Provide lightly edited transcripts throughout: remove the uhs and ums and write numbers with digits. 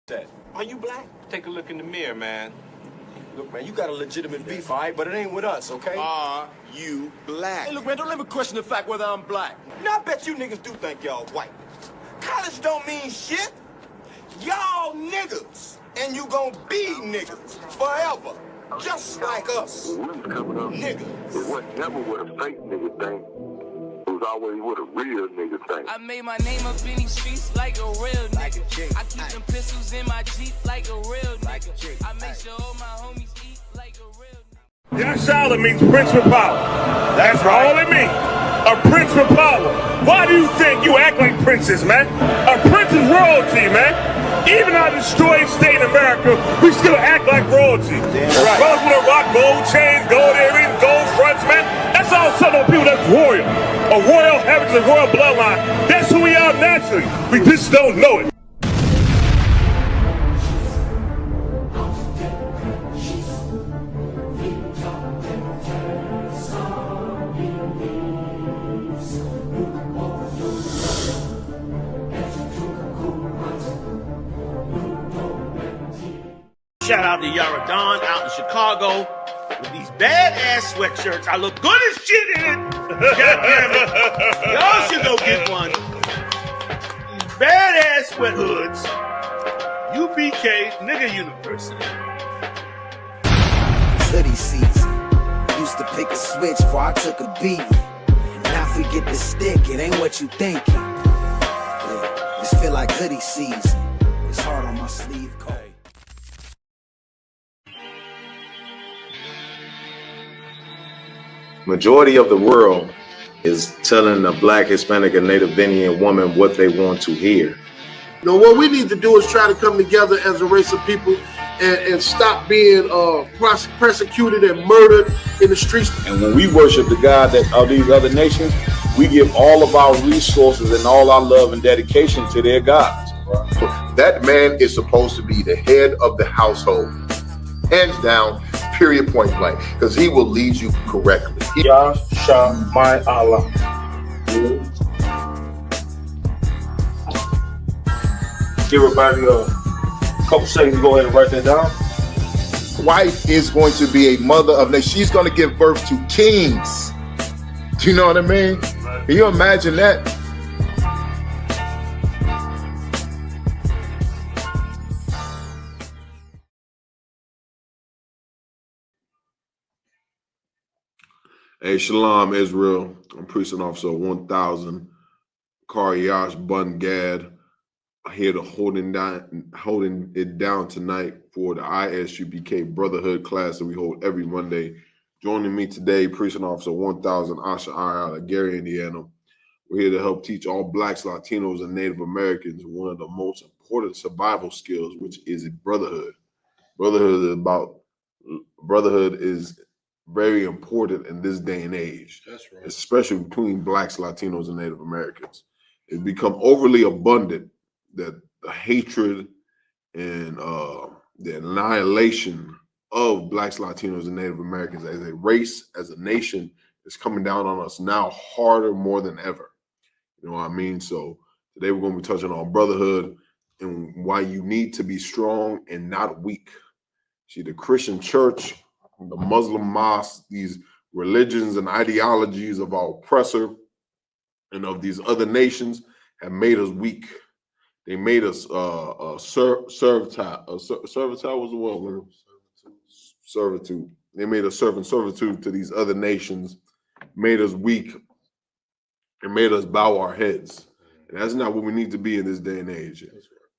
That. Are you black? Take a look in the mirror, man. Look, man, you got a legitimate beef, all right? But it ain't with us, okay? Are you black? Hey, look, man, don't ever question the fact whether I'm black. Now, I bet you niggas do think y'all white. College don't mean shit. Y'all niggas. And you gonna be niggas forever. Just like us. Niggas. It was never what a fake nigga think. It was always what a real nigga think. I made my name up in these streets like a real nigga. I keep them pistols in my Jeep like a real nigga. I make sure all my homies eat like a real nigga. That Charlotte means Prince with power. That's all it means. A prince with power. Why do you think you act like princes, man? A prince is royalty, man. Even our destroyed state in America, we still act like royalty. Right. Brothers with a rock, gold chains, gold earrings, gold fronts, man. That's all Southern people that's royal. A royal heritage, a royal bloodline. That's who we are naturally. We just don't know it. Shout out to Yara Dawn out in Chicago with these badass sweatshirts. I look good as shit in it. God damn it. Y'all should go get one. These badass sweat hoods. UBK Nigga University. Hoodie season. Used to pick a switch before I took a beat. Now forget the stick, it ain't what you thinking. Yeah, just feel like hoodie season. It's hard on my sleeve coat. Majority of the world is telling a black, Hispanic, and Native Indian woman what they want to hear. You know, what we need to do is try to come together as a race of people and stop being persecuted and murdered in the streets. And when we worship the God that of these other nations, we give all of our resources and all our love and dedication to their gods. That man is supposed to be the head of the household, hands down, period, point blank, because he will lead you correctly. Yasha my Allah. Give everybody a couple seconds to go ahead and write that down. Wife is going to be a mother of nations. She's going to give birth to kings. Do you know what I mean? Can you imagine that? Hey, Shalom, Israel. I'm Precinct Officer 1000, Yash Bun Gad. Here to holding it down tonight for the Isupk Brotherhood class that we hold every Monday. Joining me today, Precinct Officer 1000, Asha out of Gary, Indiana. We're here to help teach all Blacks, Latinos, and Native Americans one of the most important survival skills, which is brotherhood. Brotherhood is very important in this day and age. That's right. Especially between Blacks, Latinos, and Native Americans. It's become overly abundant that the hatred and the annihilation of Blacks, Latinos, and Native Americans as a race, as a nation, is coming down on us now harder more than ever. You know what I mean? So today we're going to be touching on brotherhood and why you need to be strong and not weak. See, the Christian church, the Muslim mosque, these religions and ideologies of our oppressor and of these other nations have made us weak. They made us servitude was the word. Servitude. They made us serve in servitude to these other nations, made us weak, and made us bow our heads. And that's not what we need to be in this day and age.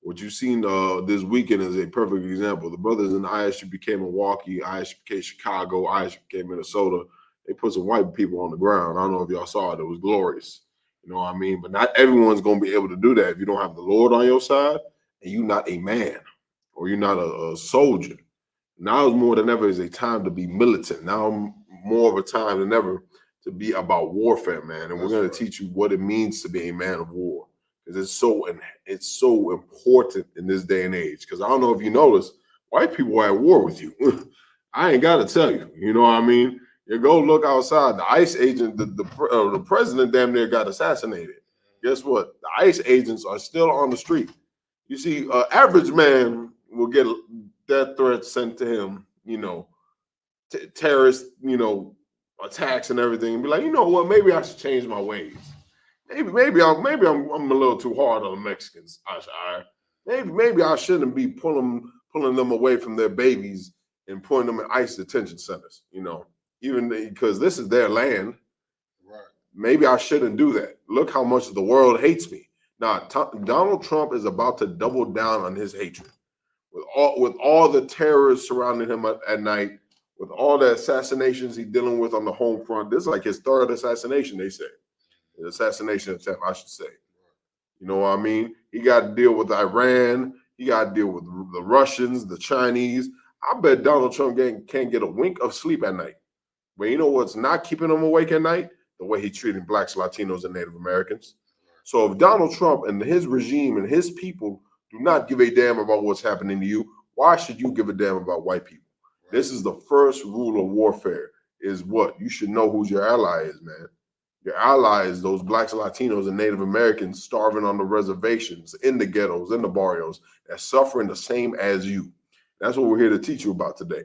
What you've seen this weekend is a perfect example. The brothers in Isupk Milwaukee, Isupk Chicago, Isupk Minnesota, they put some white people on the ground. I don't know if y'all saw it. It was glorious. You know what I mean? But not everyone's going to be able to do that if you don't have the Lord on your side and you're not a man or you're not a soldier. Now is more than ever is a time to be militant. Now more of a time than ever to be about warfare, man. And we're going to teach you what it means to be a man of war. Because it's so important in this day and age. Because I don't know if you notice, white people are at war with you. I ain't got to tell you. You know what I mean? You go look outside. The ICE agent, the president damn near got assassinated. Guess what? The ICE agents are still on the street. You see, average man will get death threats sent to him, terrorist, attacks and everything, and be like, you know what, maybe I should change my ways. Maybe I'm a little too hard on the Mexicans. Maybe I shouldn't be pulling them away from their babies and putting them in ICE detention centers. Even because this is their land. Right. Maybe I shouldn't do that. Look how much the world hates me. Now, Donald Trump is about to double down on his hatred with all the terrorists surrounding him at night, with all the assassinations he's dealing with on the home front. This is like his third assassination, they say. An assassination attempt, I should say. You know what I mean? He got to deal with Iran. He got to deal with the Russians, the Chinese. I bet Donald Trump can't get a wink of sleep at night. But you know what's not keeping him awake at night? The way he's treating blacks, Latinos, and Native Americans. So if Donald Trump and his regime and his people do not give a damn about what's happening to you, why should you give a damn about white people? This is the first rule of warfare, is what? You should know who your ally is, man. Your ally is those blacks, Latinos, and Native Americans starving on the reservations, in the ghettos, in the barrios, that's suffering the same as you. That's what we're here to teach you about today.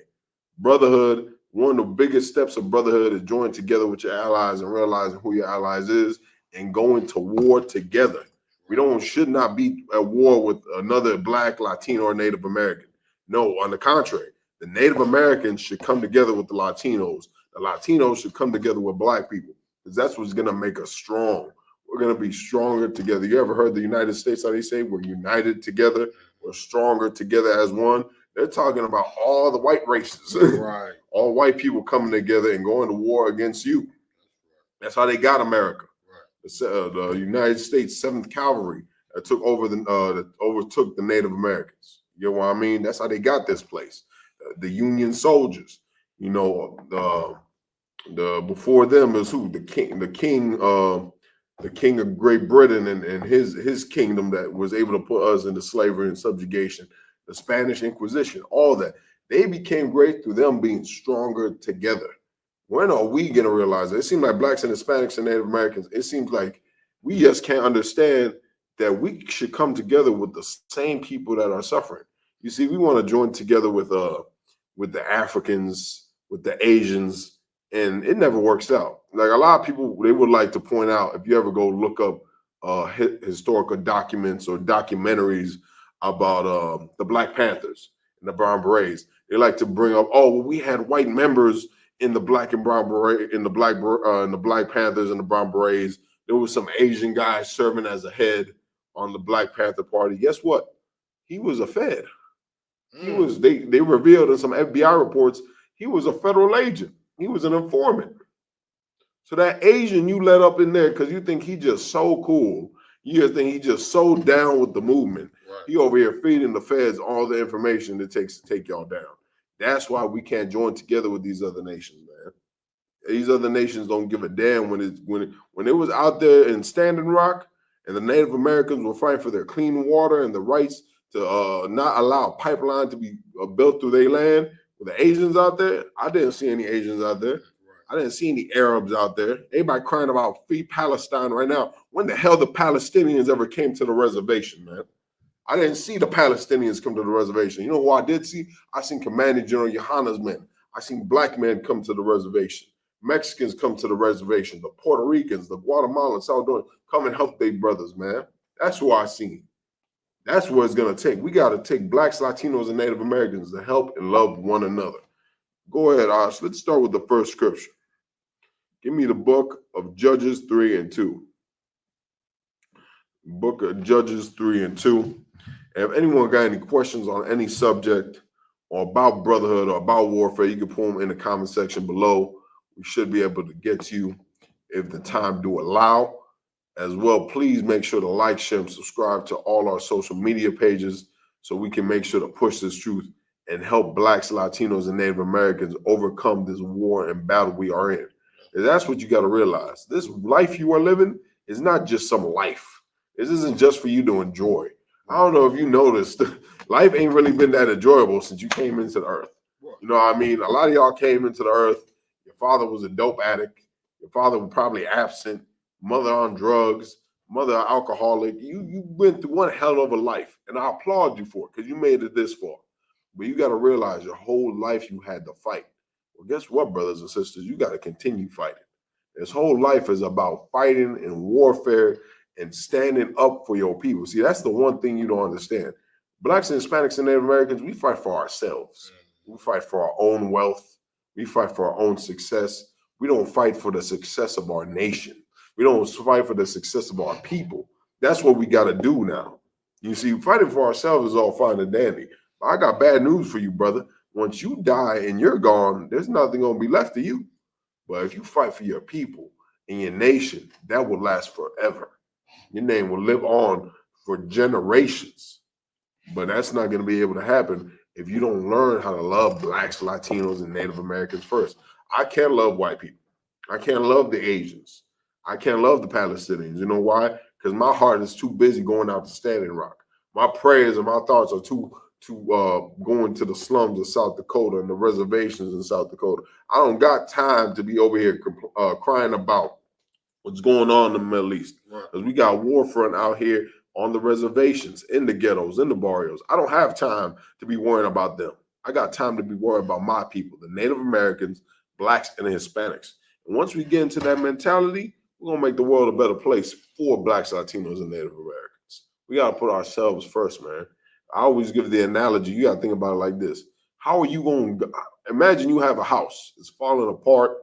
Brotherhood, one of the biggest steps of brotherhood is joining together with your allies and realizing who your allies is and going to war together. We should not be at war with another black, Latino, or Native American. No, on the contrary, the Native Americans should come together with the Latinos. The Latinos should come together with black people, because that's what's going to make us strong. We're going to be stronger together. You ever heard the United States, how they say we're united together, we're stronger together as one? They're talking about all the white races, Right. all white people coming together and going to war against you. That's how they got America. Right. The United States 7th Cavalry took over overtook the Native Americans. You know what I mean? That's how they got this place. The Union soldiers, the before them is who? The king of Great Britain and his kingdom that was able to put us into slavery and subjugation. The Spanish Inquisition, all that. They became great through them being stronger together. When are we going to realize that? It seems like blacks and Hispanics and Native Americans, it seems like we just can't understand that we should come together with the same people that are suffering. You see, we want to join together with the Africans, with the Asians, and it never works out. Like a lot of people, they would like to point out, if you ever go look up historical documents or documentaries about the Black Panthers and the Brown Berets, they like to bring up, oh, well, we had white members in the Black and Brown Beret, in the Black Panthers and the Brown Berets. There was some Asian guy serving as a head on the Black Panther Party. Guess what? He was a Fed. He was. They revealed in some FBI reports he was a federal agent. He was an informant. So that Asian you let up in there because you think he just so cool. You just think he just so down with the movement. Right. He over here feeding the feds all the information it takes to take y'all down. That's why we can't join together with these other nations, man. These other nations don't give a damn when it was out there in Standing Rock and the Native Americans were fighting for their clean water and the rights to not allow a pipeline to be built through their land. With the Asians out there, I didn't see any Asians out there. I didn't see any Arabs out there. Everybody crying about free Palestine right now. When the hell the Palestinians ever came to the reservation, man? I didn't see the Palestinians come to the reservation. You know who I did see? I seen Commanding General Yohana's men. I seen black men come to the reservation. Mexicans come to the reservation. The Puerto Ricans, the Guatemalans, Salvadorans come and help their brothers, man. That's who I seen. That's what it's going to take. We got to take blacks, Latinos, and Native Americans to help and love one another. Go ahead, Ash. Let's start with the first scripture. Give me the book of Judges 3 and 2. Book of Judges 3 and 2. And if anyone got any questions on any subject or about brotherhood or about warfare, you can put them in the comment section below. We should be able to get to you if the time do allow. As well, please make sure to like, share, and subscribe to all our social media pages so we can make sure to push this truth and help blacks, Latinos, and Native Americans overcome this war and battle we are in. And that's what you got to realize. This life you are living is not just some life. This isn't just for you to enjoy. I don't know if you noticed, life ain't really been that enjoyable since you came into the earth. You know what I mean? A lot of y'all came into the earth. Your father was a dope addict. Your father was probably absent. Mother on drugs. mother alcoholic. You went through one hell of a life, and I applaud you for it because you made it this far. But you got to realize your whole life you had to fight. Well, guess what, brothers and sisters? You got to continue fighting. This whole life is about fighting and warfare and standing up for your people. See, that's the one thing you don't understand. Blacks and Hispanics and Native Americans, we fight for ourselves. We fight for our own wealth. We fight for our own success. We don't fight for the success of our nation. We don't fight for the success of our people. That's what we got to do now. You see, fighting for ourselves is all fine and dandy. But I got bad news for you, brother. Once you die and you're gone, there's nothing going to be left of you. But if you fight for your people and your nation, that will last forever. Your name will live on for generations. But that's not going to be able to happen if you don't learn how to love Blacks, Latinos, and Native Americans first. I can't love white people. I can't love the Asians. I can't love the Palestinians. You know why? Because my heart is too busy going out to Standing Rock. My prayers and my thoughts are too going to the slums of South Dakota and the reservations in South Dakota. I don't got time to be over here crying about what's going on in the Middle East. Because we got war front out here on the reservations, in the ghettos, in the barrios. I don't have time to be worrying about them. I got time to be worried about my people, the Native Americans, Blacks, and the Hispanics. And once we get into that mentality, we're going to make the world a better place for Blacks, Latinos, and Native Americans. We got to put ourselves first, man. I always give the analogy. You got to think about it like this. How are you going to imagine you have a house. It's falling apart.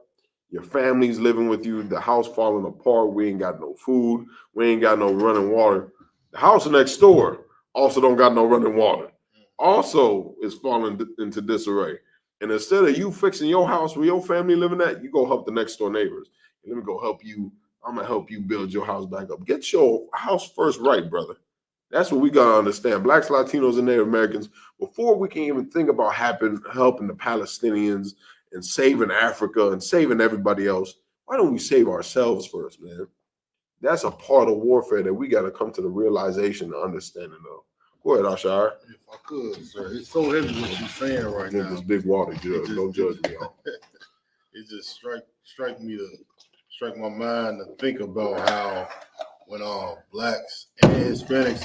Your family's living with you. The house falling apart. We ain't got no food. We ain't got no running water. The house next door also don't got no running water. Also is falling into disarray. And instead of you fixing your house where your family living at, you go help the next door neighbors. And let me go help you. I'm going to help you build your house back up. Get your house first right, brother. That's what we got to understand. Blacks, Latinos, and Native Americans, before we can even think about helping the Palestinians and saving Africa and saving everybody else, why don't we save ourselves first, man? That's a part of warfare that we got to come to the realization and understanding of. Go ahead, Ashar. If I could, sir. It's so heavy what you're saying right now. This big water, judge. Don't judge me, y'all. It just strike my mind to think about how when Blacks and Hispanics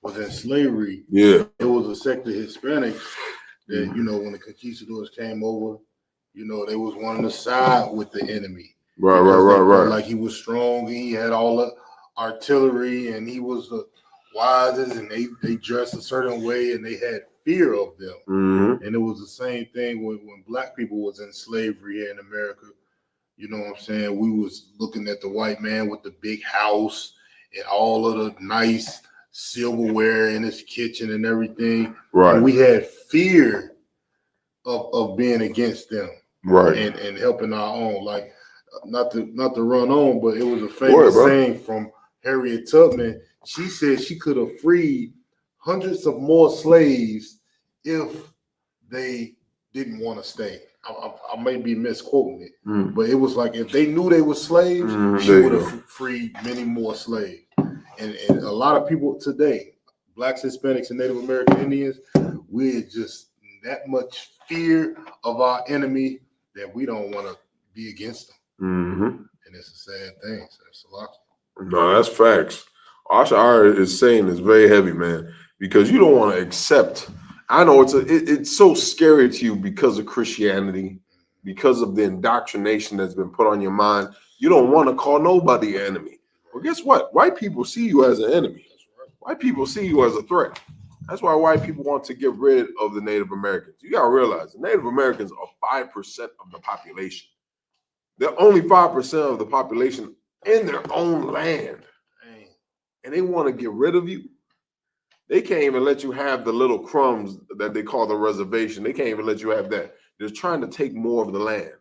was in slavery, it was a sect of Hispanics that, when the conquistadors came over, they was wanting to side with the enemy. Right. Like he was strong, he had all the artillery, and he was the wisest, and they dressed a certain way, and they had fear of them. Mm-hmm. And it was the same thing when Black people was in slavery here in America. You know what I'm saying? We was looking at the white man with the big house and all of the nice silverware in his kitchen and everything. Right. And we had fear of being against them. Right. And helping our own. Like, not to run on, but it was a famous saying from Harriet Tubman. She said she could have freed hundreds of more slaves if they didn't want to stay. I may be misquoting it, but it was like if they knew they were slaves, she would have freed many more slaves. And a lot of people today, Blacks, Hispanics, and Native American Indians, we're just that much fear of our enemy that we don't want to be against them. Mm-hmm. And it's a sad thing. So it's a lot. No, that's facts. Ashar is saying it's very heavy, man, because you don't want to accept. I know it's so scary to you because of Christianity, because of the indoctrination that's been put on your mind. You don't want to call nobody an enemy. Well, guess what? White people see you as an enemy. White people see you as a threat. That's why white people want to get rid of the Native Americans. You got to realize the Native Americans are 5% of the population. They're only 5% of the population in their own land. And they want to get rid of you. They can't even let you have the little crumbs that they call the reservation. They can't even let you have that. They're trying to take more of the land.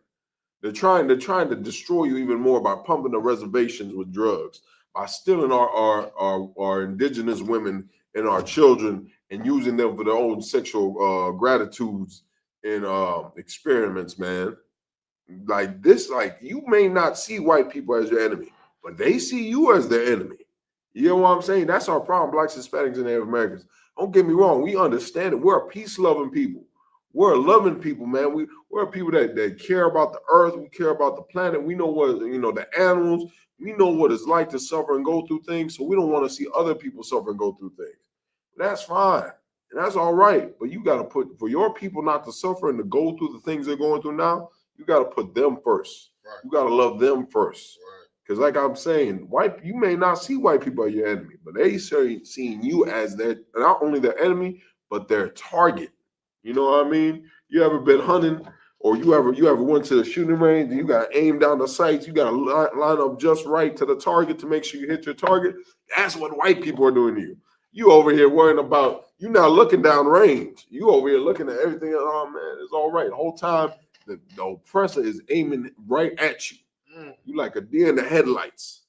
They're trying to destroy you even more by pumping the reservations with drugs, by stealing our indigenous women and our children and using them for their own sexual gratitudes and experiments, man. Like this, like you may not see white people as your enemy, but they see you as their enemy. You know what I'm saying? That's our problem, Blacks, Hispanics, and Native Americans. Don't get me wrong. We understand it. We're a peace-loving people. We're a loving people, man. We're people that care about the earth. We care about the planet. We know what, the animals. We know what it's like to suffer and go through things. So we don't want to see other people suffer and go through things. That's fine. And that's all right. But you got to put, for your people not to suffer and to go through the things they're going through now, you got to put them first. Right. You got to love them first. Because like I'm saying, you may not see white people as your enemy, but they seeing you as not only their enemy, but their target. You know what I mean? You ever been hunting, or you ever went to the shooting range and you got to aim down the sights, you got to line up just right to the target to make sure you hit your target? That's what white people are doing to you. You over here worrying about, you're not looking down range. You over here looking at everything. Oh man, it's all right. The whole time the oppressor is aiming right at you. You like a deer in the headlights.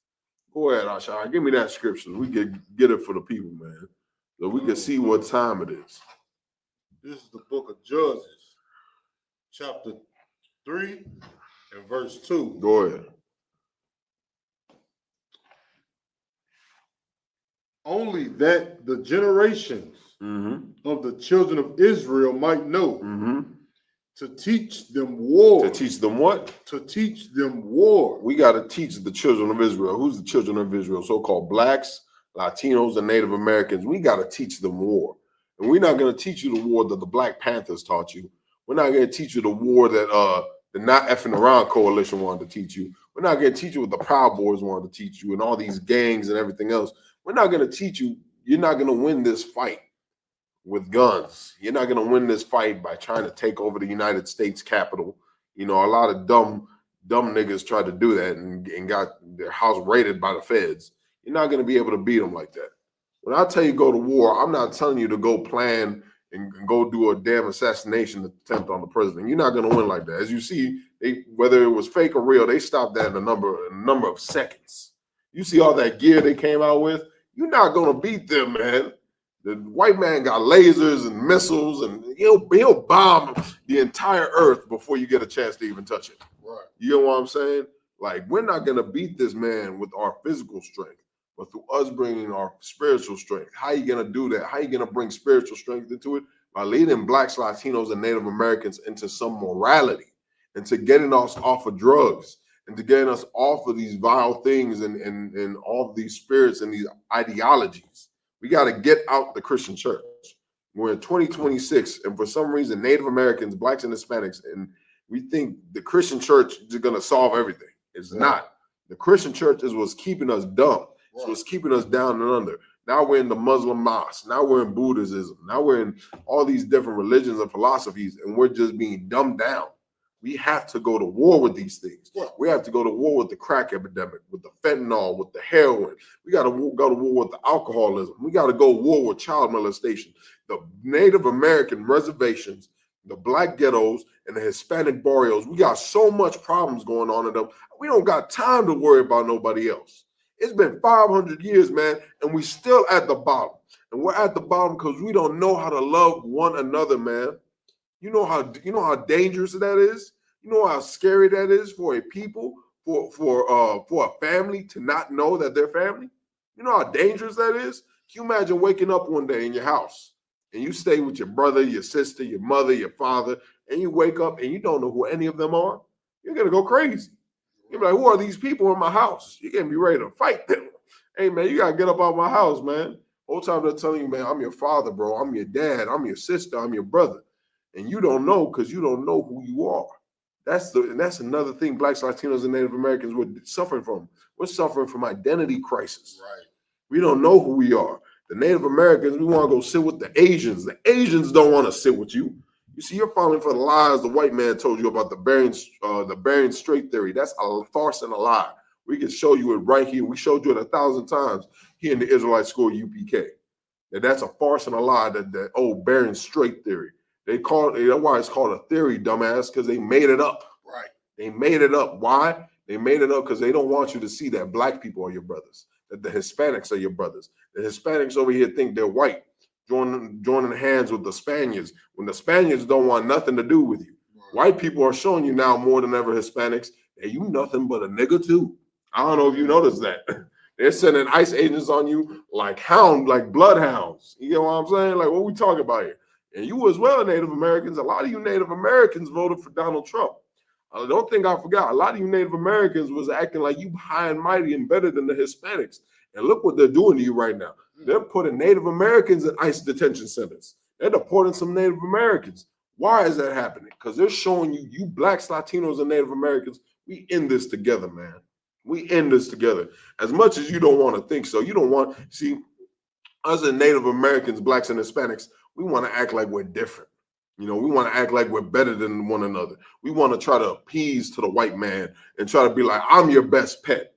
Go ahead, Ashai. Give me that scripture. We can get it for the people, man. So we can see what time it is. This is the book of Judges, chapter 3 and verse 2. Go ahead. Only that the generations of the children of Israel might know to teach them war. To teach them what? To teach them war. We got to teach the children of Israel. Who's the children of Israel? So-called blacks, Latinos, and Native Americans. We got to teach them war. And we're not going to teach you the war that the Black Panthers taught you. We're not going to teach you the war that the Not Effing Around Coalition wanted to teach you. We're not going to teach you what the Proud Boys wanted to teach you and all these gangs and everything else. We're not going to teach you. You're not going to win this fight with guns. You're not going to win this fight by trying to take over the United States Capitol. A lot of dumb niggas tried to do that and got their house raided by the feds. You're not going to be able to beat them like that. When I tell you go to war, I'm not telling you to go plan and go do a damn assassination attempt on the president. You're not going to win like that. As you see, whether it was fake or real, they stopped that in a number of seconds. You see all that gear they came out with? You're not going to beat them, man. The white man got lasers and missiles, and he'll bomb the entire earth before you get a chance to even touch it. Right. You know what I'm saying? Like, we're not going to beat this man with our physical strength, but through us bringing our spiritual strength. How are you going to do that? How are you going to bring spiritual strength into it? By leading blacks, Latinos, and Native Americans into some morality, into getting us off of drugs, and to getting us off of these vile things and all of these spirits and these ideologies. We got to get out the Christian church. We're in 2026, and for some reason, Native Americans, blacks, and Hispanics, and we think the Christian church is going to solve everything. It's not. The Christian church is what's keeping us dumb. It's what's keeping us down and under. Now we're in the Muslim mosque. Now we're in Buddhism. Now we're in all these different religions and philosophies, and we're just being dumbed down. We have to go to war with these things. We have to go to war with the crack epidemic, with the fentanyl, with the heroin. We got to go to war with the alcoholism. We got to go to war with child molestation. The Native American reservations, the black ghettos, and the Hispanic barrios, we got so much problems going on in them. We don't got time to worry about nobody else. It's been 500 years, man, and we still at the bottom. And we're at the bottom because we don't know how to love one another, man. You know how dangerous that is? You know how scary that is for a people, for a family to not know that they're family? You know how dangerous that is? Can you imagine waking up one day in your house and you stay with your brother, your sister, your mother, your father, and you wake up and you don't know who any of them are? You're going to go crazy. You're like, who are these people in my house? You're going to be ready to fight them. Hey, man, you got to get up out of my house, man. Whole time they're telling you, man, I'm your father, bro. I'm your dad. I'm your sister. I'm your brother. And you don't know because you don't know who you are. That's another thing blacks, Latinos, and Native Americans were suffering from. We're suffering from identity crisis. Right. We don't know who we are. The Native Americans, we want to go sit with the Asians. The Asians don't want to sit with you. You see, you're falling for the lies the white man told you about the Bering Strait theory. That's a farce and a lie. We can show you it right here. We showed you it 1,000 times here in the Israelite school, UPK. That's a farce and a lie, that old Bering Strait theory. That's why it's called a theory, dumbass, because they made it up. Right. They made it up. Why? They made it up because they don't want you to see that black people are your brothers, that the Hispanics are your brothers. The Hispanics over here think they're white, joining hands with the Spaniards, when the Spaniards don't want nothing to do with you. Right. White people are showing you now more than ever, Hispanics, that you nothing but a nigga too. I don't know if you noticed that. They're sending ICE agents on you like bloodhounds. You know what I'm saying? Like, what we talking about here? And you as well, Native Americans. A lot of you Native Americans voted for Donald Trump. I don't think I forgot. A lot of you Native Americans was acting like you high and mighty and better than the Hispanics. And look what they're doing to you right now. They're putting Native Americans in ICE detention centers. They're deporting some Native Americans. Why is that happening? Because they're showing you, you blacks, Latinos, and Native Americans, we in this together, man. We in this together. As much as you don't want to think so, you don't want, see, us as Native Americans, blacks and Hispanics, we want to act like we're different. You know, we want to act like we're better than one another. We want to try to appease to the white man and try to be like, I'm your best pet.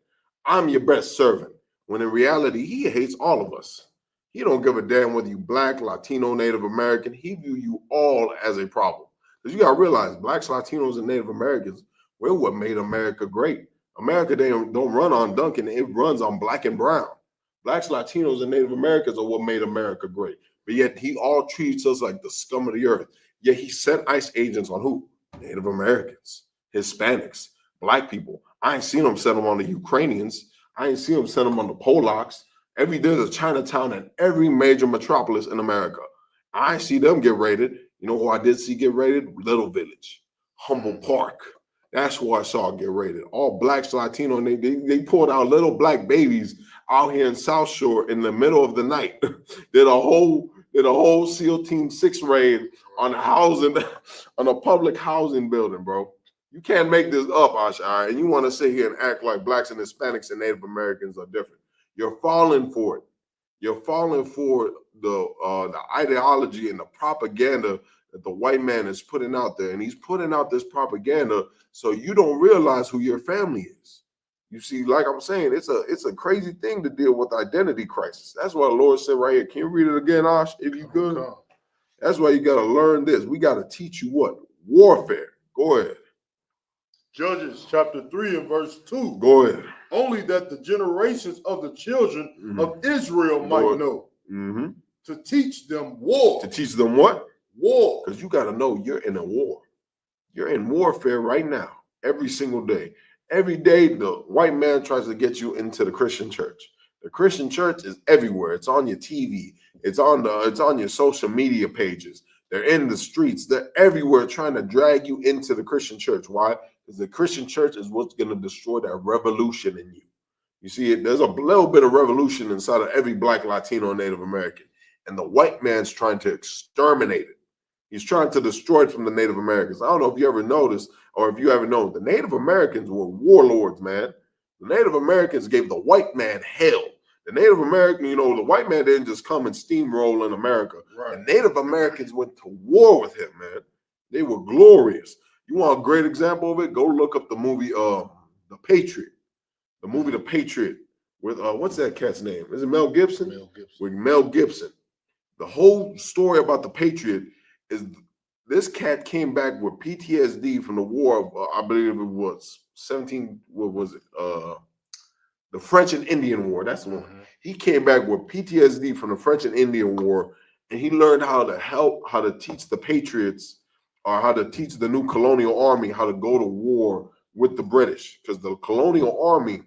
I'm your best servant. When in reality, he hates all of us. He don't give a damn whether you black, Latino, Native American. He view you all as a problem. Because you got to realize, blacks, Latinos, and Native Americans, we're what made America great. America, they don't run on Duncan. It runs on black and brown. Blacks, Latinos, and Native Americans are what made America great. But yet he all treats us like the scum of the earth. Yet he sent ICE agents on who? Native Americans, Hispanics, black people. I ain't seen them send them on the Ukrainians. I ain't seen them send them on the Polacks. There's a Chinatown in every major metropolis in America. I see them get raided. You know who I did see get raided? Little Village, Humble Park. That's who I saw get raided. All blacks, Latino, and they pulled out little black babies out here in South Shore in the middle of the night. did a whole SEAL Team 6 raid on a public housing building, bro. You can't make this up, Ashai, and you want to sit here and act like blacks and Hispanics and Native Americans are different. You're falling for it. You're falling for the ideology and the propaganda that the white man is putting out there. And he's putting out this propaganda so you don't realize who your family is. You see, like I'm saying, it's a crazy thing to deal with identity crisis. That's what the Lord said right here. Can you read it again, Ash, if you could? That's why you got to learn this. We got to teach you what? Warfare. Go ahead. Judges chapter 3 and verse 2. Go ahead. Only that the generations of the children of Israel might know. To teach them war. To teach them what? War. Because you got to know you're in a war. You're in warfare right now, every single day. Every day, the white man tries to get you into the Christian church. The Christian church is everywhere. It's on your TV. It's on your social media pages. They're in the streets. They're everywhere trying to drag you into the Christian church. Why? Because the Christian church is what's going to destroy that revolution in you. You see, there's a little bit of revolution inside of every black, Latino, and Native American. And the white man's trying to exterminate it. He's trying to destroy it from the Native Americans. I don't know if you ever noticed or if you ever known, the Native Americans were warlords, man. The Native Americans gave the white man hell. The Native American, the white man didn't just come and steamroll in America. Right. The Native Americans went to war with him, man. They were glorious. You want a great example of it? Go look up the movie The Patriot. The movie The Patriot with, what's that cat's name? Is it Mel Gibson? Mel Gibson. With Mel Gibson. The whole story about The Patriot is this cat came back with PTSD from the war of, I believe it was the French and Indian War. That's the one. He came back with PTSD from the French and Indian War, and he learned how to teach the Patriots or how to teach the new colonial army how to go to war with the British. Because the colonial army,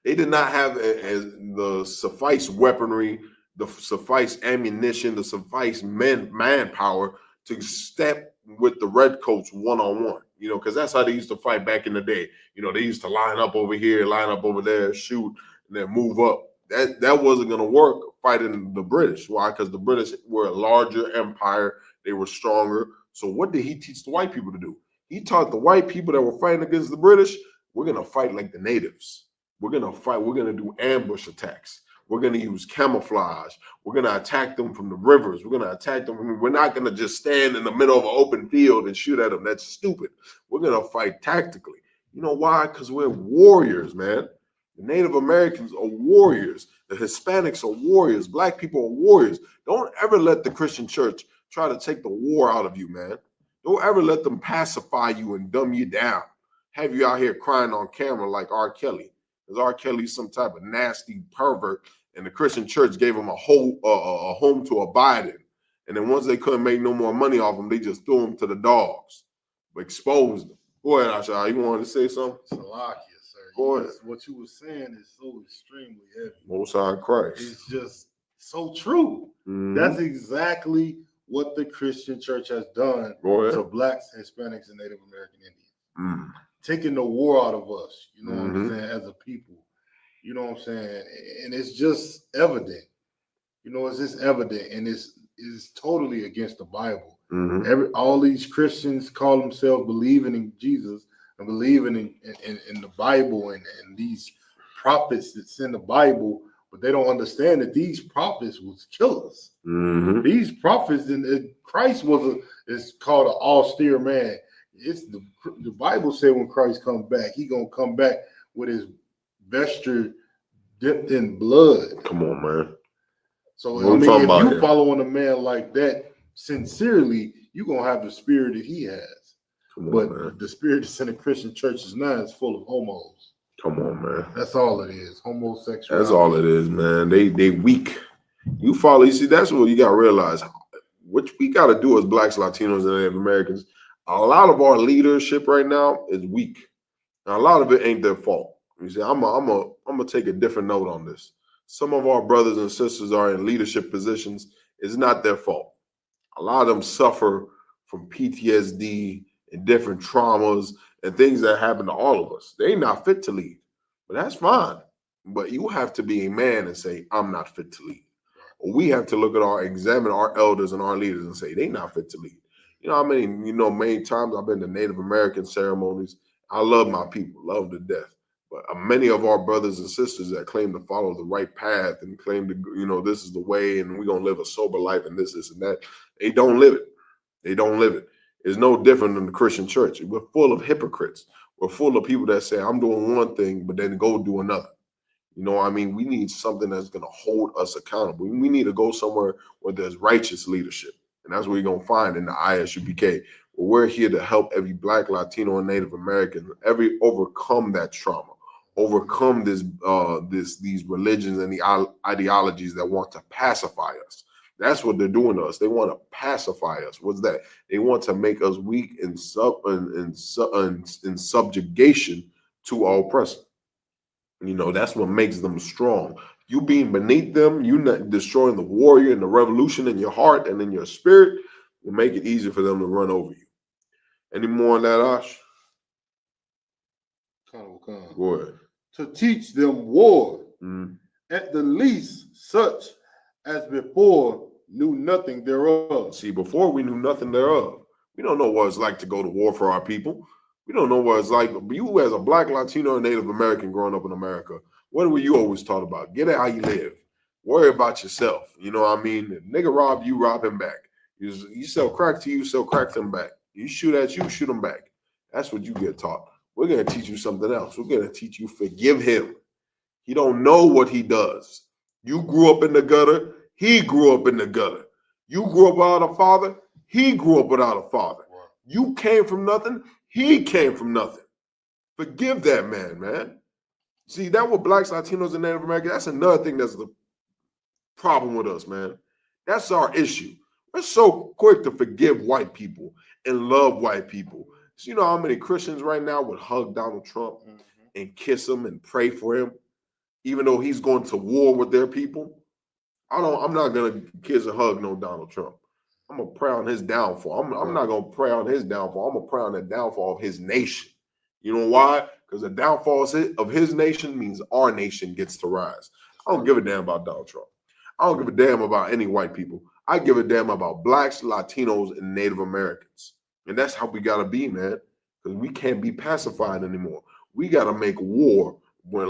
they did not have the suffice weaponry, the suffice ammunition, the suffice manpower to step with the redcoats one-on-one, because that's how they used to fight back in the day. They used to line up over here, line up over there, shoot, and then move up. That wasn't going to work fighting the British. Why? Because the British were a larger empire. They were stronger. So what did he teach the white people to do? He taught the white people that were fighting against the British, we're going to fight like the natives. We're going to fight. We're going to do ambush attacks. We're going to use camouflage. We're going to attack them from the rivers. We're going to attack them. We're not going to just stand in the middle of an open field and shoot at them. That's stupid. We're going to fight tactically. You know why? Because we're warriors, man. The Native Americans are warriors. The Hispanics are warriors. Black people are warriors. Don't ever let the Christian church try to take the war out of you, man. Don't ever let them pacify you and dumb you down. Have you out here crying on camera like R. Kelly. Because R. Kelly's some type of nasty pervert, and the Christian church gave him a home to abide in. And then once they couldn't make no more money off him, they just threw him to the dogs, exposed them. Go ahead, Asha. You wanted to say something? Salakia, sir. Go ahead. What you were saying is so extremely heavy. Most High Christ. It's just so true. That's exactly what the Christian church has done to blacks, Hispanics, and Native American Indians. Taking the war out of us, you know what I'm saying, as a people. You know what I'm saying? And it's just evident. You know, it's just evident, and it's totally against the Bible. All these Christians call themselves believing in Jesus and believing in the Bible and these prophets that's in the Bible, but they don't understand that these prophets was killers. These prophets, and Christ is called an austere man. It's the Bible said when Christ comes back, he gonna come back with his vesture dipped in blood. Come on, man. So I mean, if you following a man like that sincerely, you're gonna have the spirit that he has. But the spirit that's in the Christian churches now is full of homos. Come on, man. That's all it is. Homosexuality. That's all it is, man. They weak. You see, that's what you gotta realize. What we gotta do as blacks, Latinos, and Native Americans, a lot of our leadership right now is weak. Now, a lot of it ain't their fault. You see, I'm gonna take a different note on this. Some of our brothers and sisters are in leadership positions. It's not their fault. A lot of them suffer from PTSD and different traumas and things that happen to all of us. They're not fit to lead, but that's fine. But you have to be a man and say, I'm not fit to lead. Or we have to examine our elders and our leaders and say, they're not fit to lead. You know how many, many times I've been to Native American ceremonies. I love my people, love to death. But many of our brothers and sisters that claim to follow the right path and claim to, this is the way and we're going to live a sober life and this and that, they don't live it. They don't live it. It's no different than the Christian church. We're full of hypocrites. We're full of people that say, I'm doing one thing, but then go do another. You know what I mean? We need something that's going to hold us accountable. We need to go somewhere where there's righteous leadership. And that's what you're going to find in the Isupk. We're here to help every Black, Latino, and Native American overcome that trauma, overcome these religions and the ideologies that want to pacify us. That's what they're doing to us. They want to pacify us. What's that? They want to make us weak in subjugation to our oppressor. That's what makes them strong. You being beneath them, you not destroying the warrior and the revolution in your heart and in your spirit will make it easier for them to run over you. Any more on that, Ash? Go ahead. To teach them war, at the least such as before knew nothing thereof. See, before we knew nothing thereof. We don't know what it's like to go to war for our people. We don't know what it's like. But you as a Black, Latino, and Native American growing up in America, what were you always taught about? Get it how you live. Worry about yourself. You know what I mean? If nigga rob you, rob him back. You sell crack to you, sell crack to him back. You shoot at you, shoot him back. That's what you get taught. We're going to teach you something else. We're going to teach you forgive him. He don't know what he does. You grew up in the gutter. He grew up in the gutter. You grew up without a father. He grew up without a father. You came from nothing. He came from nothing. Forgive that man. See, that with Blacks, Latinos, and Native Americans, that's another thing that's the problem with us, man. That's our issue. We're so quick to forgive white people and love white people. So you know how many Christians right now would hug Donald Trump and kiss him and pray for him, even though he's going to war with their people? I'm not gonna kiss and hug no Donald Trump. I'm gonna pray on his downfall. I'm not gonna pray on his downfall. I'm gonna pray on the downfall of his nation. You know why? Because the downfall of his nation means our nation gets to rise. I don't give a damn about Donald Trump. I don't give a damn about any white people. I give a damn about Blacks, Latinos, and Native Americans. And that's how we gotta be, man. Because we can't be pacified anymore. We gotta make war when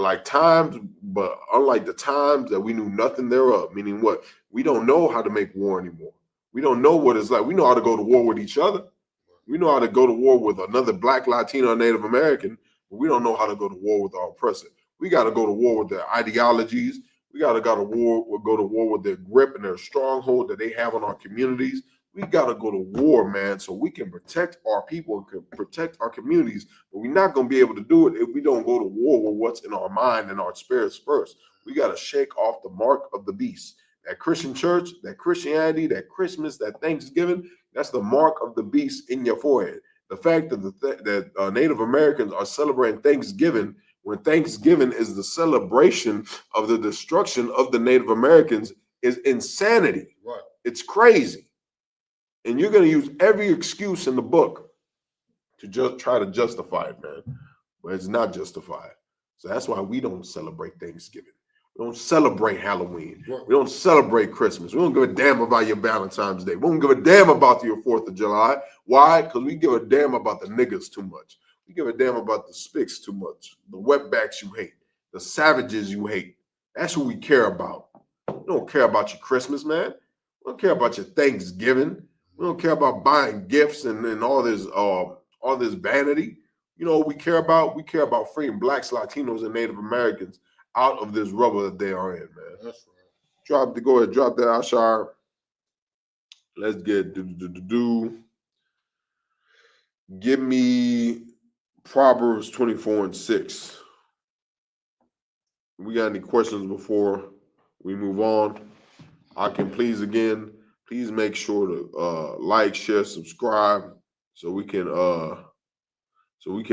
but unlike the times that we knew nothing thereof, meaning what? We don't know how to make war anymore. We don't know what it's like. We know how to go to war with each other. We know how to go to war with another Black, Latino, or Native American, but we don't know how to go to war with our oppressor. We got to go to war with their ideologies. We got to go to war with their grip and their stronghold that they have on our communities. We got to go to war, man, so we can protect our people and can protect our communities. But we're not going to be able to do it if we don't go to war with what's in our mind and our spirits first. We got to shake off the mark of the beast. That Christian church, that Christianity, that Christmas, that Thanksgiving, that's the mark of the beast in your forehead. The fact that Native Americans are celebrating Thanksgiving when Thanksgiving is the celebration of the destruction of the Native Americans is insanity. Right. It's crazy. And you're going to use every excuse in the book to just try to justify it, man. But it's not justified. So that's why we don't celebrate Thanksgiving. We don't celebrate Halloween. We don't celebrate Christmas. We don't give a damn about your Valentine's Day. We don't give a damn about your 4th of July. Why? Because we give a damn about the niggas too much. We give a damn about the spics too much. The wetbacks you hate. The savages you hate. That's who we care about. We don't care about your Christmas, man. We don't care about your Thanksgiving. We don't care about buying gifts and all this vanity. You know what we care about? We care about freeing blacks, Latinos, and Native Americans out of this rubble that they are in, man. That's right. Go ahead, drop that, Ashar. Let's get Give me Proverbs 24:6. We got any questions before we move on? I can please make sure to like, share, subscribe, so we can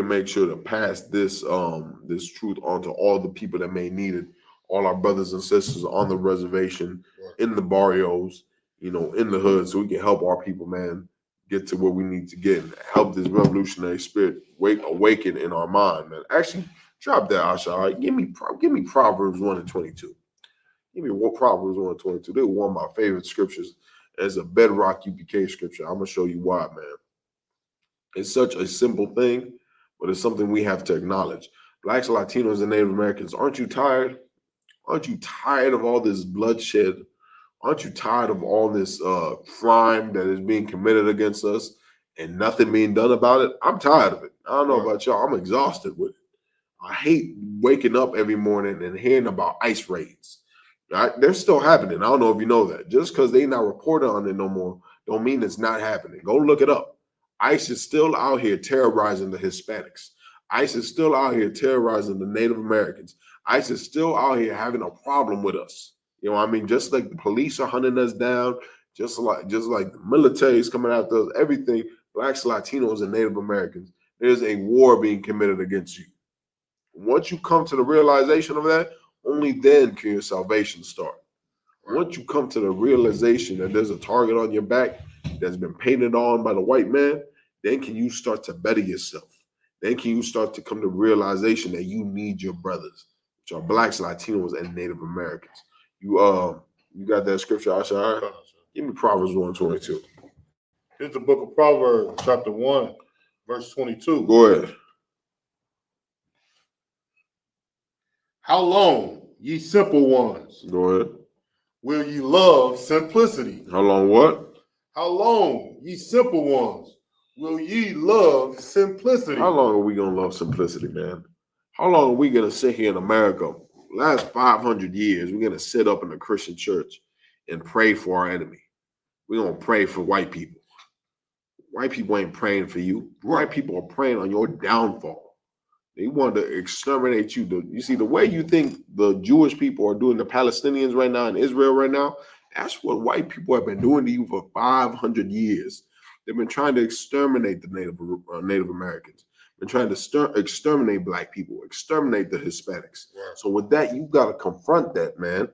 make sure to pass this this truth on to all the people that may need it, all our brothers and sisters on the reservation, in the barrios, in the hood, so we can help our people, man, get to where we need to get and help this revolutionary spirit awaken in our mind, man. Actually, drop that, Asha. Give me Proverbs 1:22. Give me Proverbs 1:22. They're one of my favorite scriptures. As a bedrock UPK scripture. I'm gonna show you why, man. It's such a simple thing, but it's something we have to acknowledge. Blacks, Latinos, and Native Americans, aren't you tired? Aren't you tired of all this bloodshed? Aren't you tired of all this crime that is being committed against us and nothing being done about it? I'm tired of it. I don't know about y'all. I'm exhausted with it. I hate waking up every morning and hearing about ICE raids. They're still happening. I don't know if you know that. Just because they not reporting on it no more don't mean it's not happening. Go look it up. ICE is still out here terrorizing the Hispanics. ICE is still out here terrorizing the Native Americans. ICE is still out here having a problem with us. You know what I mean? Just like the police are hunting us down, just like the military is coming after us, everything, blacks, Latinos, and Native Americans, there's a war being committed against you. Once you come to the realization of that, only then can your salvation start. Once you come to the realization that there's a target on your back that's been painted on by the white man, then can you start to better yourself. Then can you start to come to realization that you need your brothers, which are blacks, Latinos, and Native Americans. You got that scripture, Ashar? Give me Proverbs 1:22. Here's the book of Proverbs, chapter 1, verse 22. Go ahead. How long, ye simple ones? Go ahead. Will ye love simplicity? How long what? How long, ye simple ones? Will ye love simplicity? How long are we going to love simplicity, man? How long are we going to sit here in America? Last 500 years, we're going to sit up in the Christian church and pray for our enemy. We're going to pray for white people. White people ain't praying for you. White people are praying on your downfall. They want to exterminate you. You see, the way you think the Jewish people are doing the Palestinians right now in Israel right now, that's what white people have been doing to you for 500 years. They've been trying to exterminate the Native Americans. Been trying to exterminate black people, exterminate the Hispanics. Right. So with that, you got to confront that, man.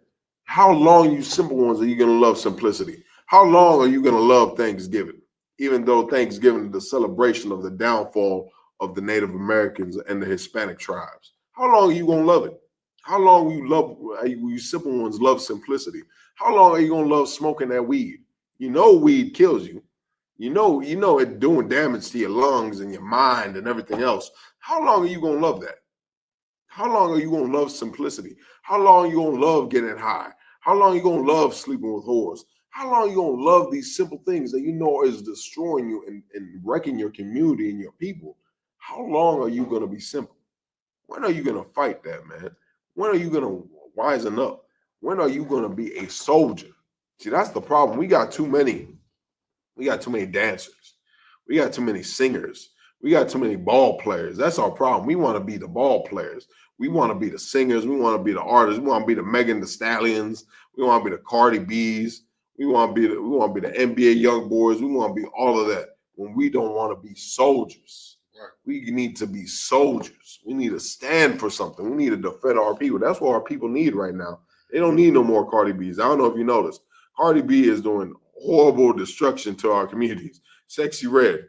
How long, you simple ones, are you going to love simplicity? How long are you going to love Thanksgiving? Even though Thanksgiving is the celebration of the downfall of the Native Americans and the Hispanic tribes. How long are you going to love it? How long will you simple ones love simplicity? How long are you going to love smoking that weed? You know weed kills you. You know it doing damage to your lungs and your mind and everything else. How long are you going to love that? How long are you going to love simplicity? How long are you going to love getting high? How long are you going to love sleeping with whores? How long are you going to love these simple things that you know is destroying you and wrecking your community and your people? How long are you going to be simple? When are you going to fight that, man? When are you going to wisen up? When are you going to be a soldier? See, that's the problem. We got too many dancers. We got too many singers. We got too many ball players. That's our problem. We want to be the ball players. We want to be the singers. We want to be the artists. We want to be the Megan Thee Stallions. We want to be the Cardi B's. We want to be the NBA young boys. We want to be all of that when we don't want to be soldiers. We need to be soldiers. We need to stand for something. We need to defend our people. That's what our people need right now. They don't need no more Cardi B's. I don't know if you noticed. Cardi B is doing horrible destruction to our communities. Sexy Red,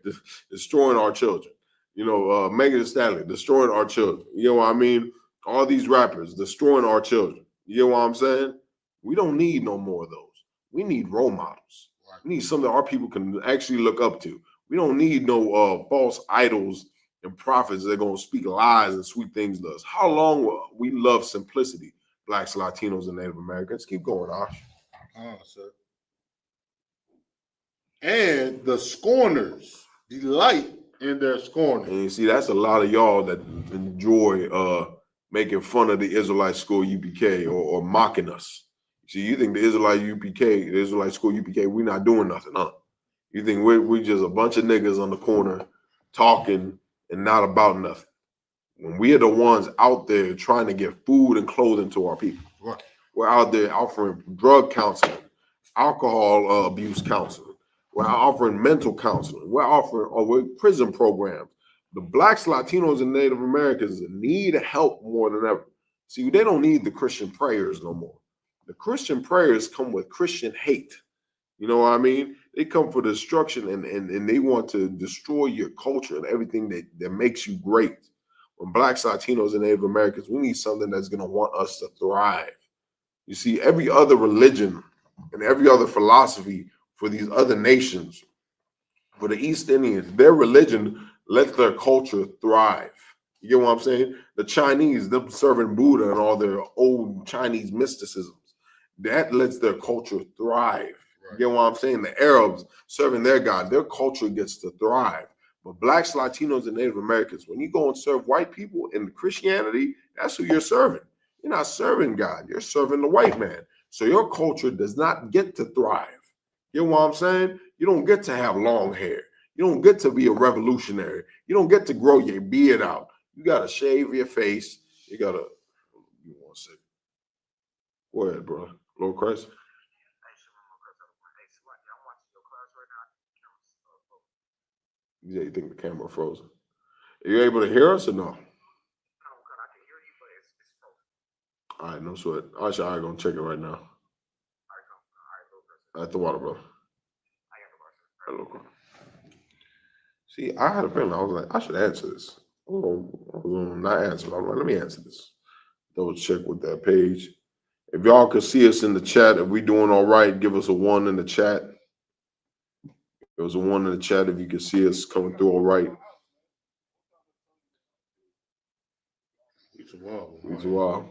destroying our children. You know, Megan Thee Stallion, destroying our children. You know what I mean? All these rappers destroying our children. You know what I'm saying? We don't need no more of those. We need role models. We need something our people can actually look up to. We don't need no false idols and prophets that are going to speak lies and sweet things to us. How long will we love simplicity, Blacks, Latinos, and Native Americans? Keep going, Ash. Sir. And the scorners delight in their scorning. And you see, that's a lot of y'all that enjoy making fun of the Israelite school UPK or mocking us. See, you think the Israelite school UPK, we're not doing nothing, huh? You think we're just a bunch of niggas on the corner talking and not about nothing. When we are the ones out there trying to get food and clothing to our people. Right. We're out there offering drug counseling, alcohol abuse counseling. We're offering mental counseling. We're offering prison programs. The Blacks, Latinos, and Native Americans need help more than ever. See, they don't need the Christian prayers no more. The Christian prayers come with Christian hate. You know what I mean? They come for destruction and they want to destroy your culture and everything that makes you great. When Blacks, Latinos, and Native Americans, we need something that's going to want us to thrive. You see, every other religion and every other philosophy for these other nations, for the East Indians, their religion lets their culture thrive. You get what I'm saying? The Chinese, them serving Buddha and all their old Chinese mysticisms, that lets their culture thrive. You get what I'm saying? The Arabs serving their God, their culture gets to thrive. But Blacks, Latinos, and Native Americans, when you go and serve white people in Christianity, that's who you're serving. You're not serving God. You're serving the white man. So your culture does not get to thrive. You know what I'm saying? You don't get to have long hair. You don't get to be a revolutionary. You don't get to grow your beard out. You got to shave your face. You got to, you want to say, go ahead, bro. Lord Christ. Yeah, you think the camera frozen? Are you able to hear us or no? All right, no sweat. I should gonna check it right now. At the water, bro. See, I had a feeling. I was like, I should answer this. Not answer. I'm like, let me answer this. Double check with that page. If y'all could see us in the chat, if we doing all right, give us a 1 in the chat. There was a 1 in the chat if you can see us coming through all right. It's a while. It's a while.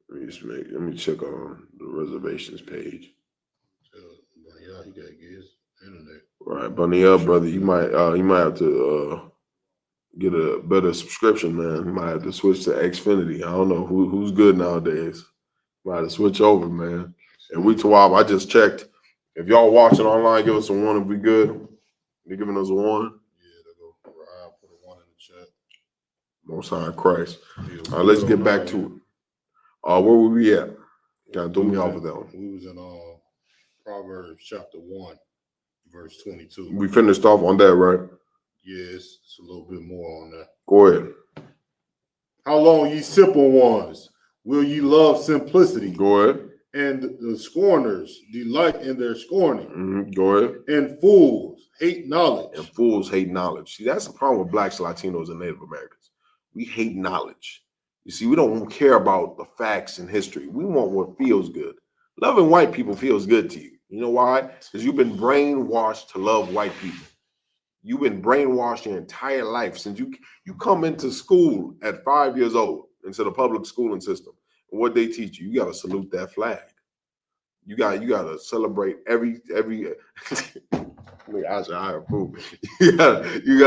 Let me check on the reservations page. Yeah, he got to get his internet. Right, Bunny up, brother. You might have to get a better subscription, man. You might have to switch to Xfinity. I don't know who's good nowadays. Might have to switch over, man. And we Tawab, I just checked. If y'all watching online, give us a 1 if we good. They giving us a 1. Yeah, they go. I'll put a 1 in the chat. Most High Christ. All right, let's get back to it. Where were we at? Kind of threw me off with that one. We was in Proverbs chapter 1, verse 22. We finished off on that, right? Yes, it's a little bit more on that. Go ahead. How long, ye simple ones, will ye love simplicity? Go ahead. And the scorners delight in their scorning. Go ahead. And fools hate knowledge. And fools hate knowledge. See, that's the problem with Blacks, Latinos, and Native Americans. We hate knowledge. You see, we don't care about the facts and history. We want what feels good. Loving white people feels good to you. You know why? Because you've been brainwashed to love white people. You've been brainwashed your entire life since you come into school at 5 years old into the public schooling system. And what they teach you, you got to salute that flag. You got to celebrate every. You got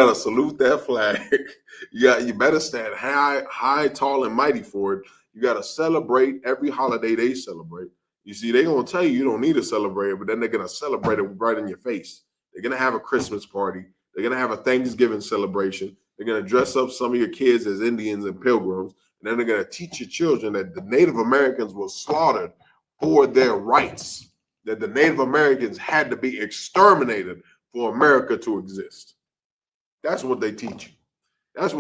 to salute that flag. You better stand high, tall, and mighty for it. You got to celebrate every holiday they celebrate. You see, they're going to tell you don't need to celebrate it, but then they're going to celebrate it right in your face. They're going to have a Christmas party. They're going to have a Thanksgiving celebration. They're going to dress up some of your kids as Indians and pilgrims. And then they're going to teach your children that the Native Americans were slaughtered for their rights, that the Native Americans had to be exterminated for America to exist. That's what they teach you. That's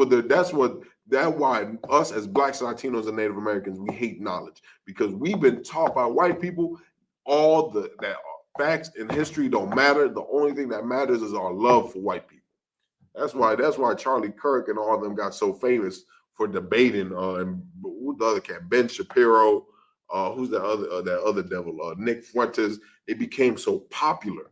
why us as Blacks, Latinos, and Native Americans, we hate knowledge, because we've been taught by white people Facts and history don't matter. The only thing that matters is our love for white people. That's why Charlie Kirk and all of them got so famous for debating. And who's the other cat? Ben Shapiro. Who's that other devil? Nick Fuentes. They became so popular.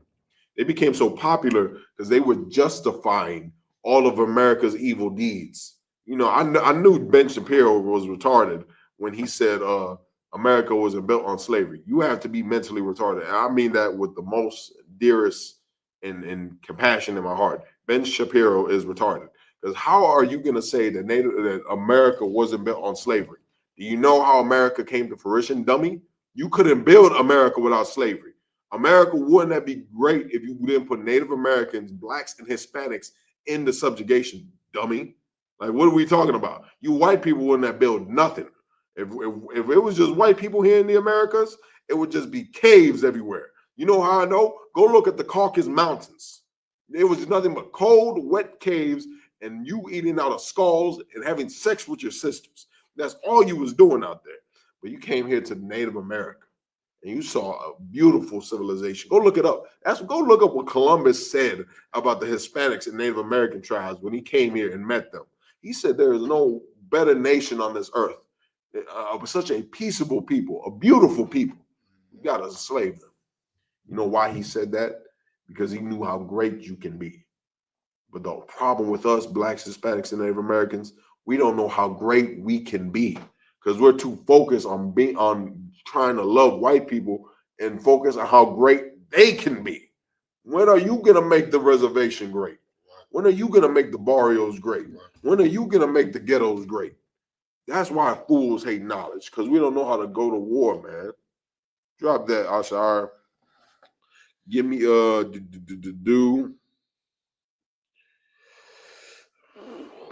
They became so popular because they were justifying all of America's evil deeds. You know, I knew Ben Shapiro was retarded when he said America wasn't built on slavery. You have to be mentally retarded. And I mean that with the most dearest and compassion in my heart. Ben Shapiro is retarded. Because how are you going to say that America wasn't built on slavery? Do you know how America came to fruition, dummy? You couldn't build America without slavery. America wouldn't that be great if you didn't put Native Americans, blacks, and Hispanics in the subjugation, dummy? Like, what are we talking about? You white people wouldn't have built nothing. If it was just white people here in the Americas, it would just be caves everywhere. You know how I know? Go look at the Caucasus Mountains. It was nothing but cold, wet caves, and you eating out of skulls and having sex with your sisters. That's all you was doing out there. But you came here to Native America, and you saw a beautiful civilization. Go look it up. Go look up what Columbus said about the Hispanics and Native American tribes when he came here and met them. He said there is no better nation on this earth. Such a peaceable people, a beautiful people. You got to enslave them. You know why he said that? Because he knew how great you can be. But the problem with us, blacks, Hispanics, and Native Americans, we don't know how great we can be because we're too focused on trying to love white people and focus on how great they can be. When are you going to make the reservation great? When are you going to make the barrios great? When are you going to make the ghettos great? That's why fools hate knowledge, because we don't know how to go to war, man. Drop that, Ashar. Give me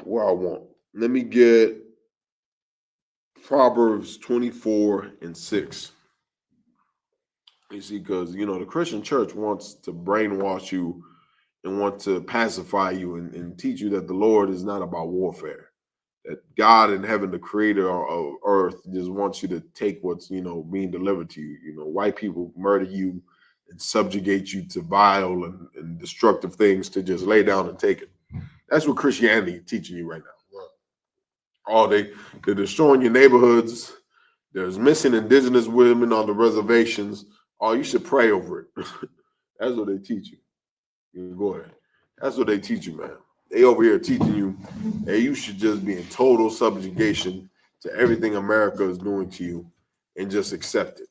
where I want. Let me get Proverbs 24:6. You see, because the Christian church wants to brainwash you and want to pacify you and teach you that the Lord is not about warfare. That God in heaven, the creator of earth, just wants you to take what's, being delivered to you. White people murder you and subjugate you to vile and destructive things to just lay down and take it. That's what Christianity is teaching you right now. They're destroying your neighborhoods. There's missing indigenous women on the reservations. Oh, you should pray over it. That's what they teach you. Go ahead. That's what they teach you, man. They over here teaching you, hey, you should just be in total subjugation to everything America is doing to you and just accept it.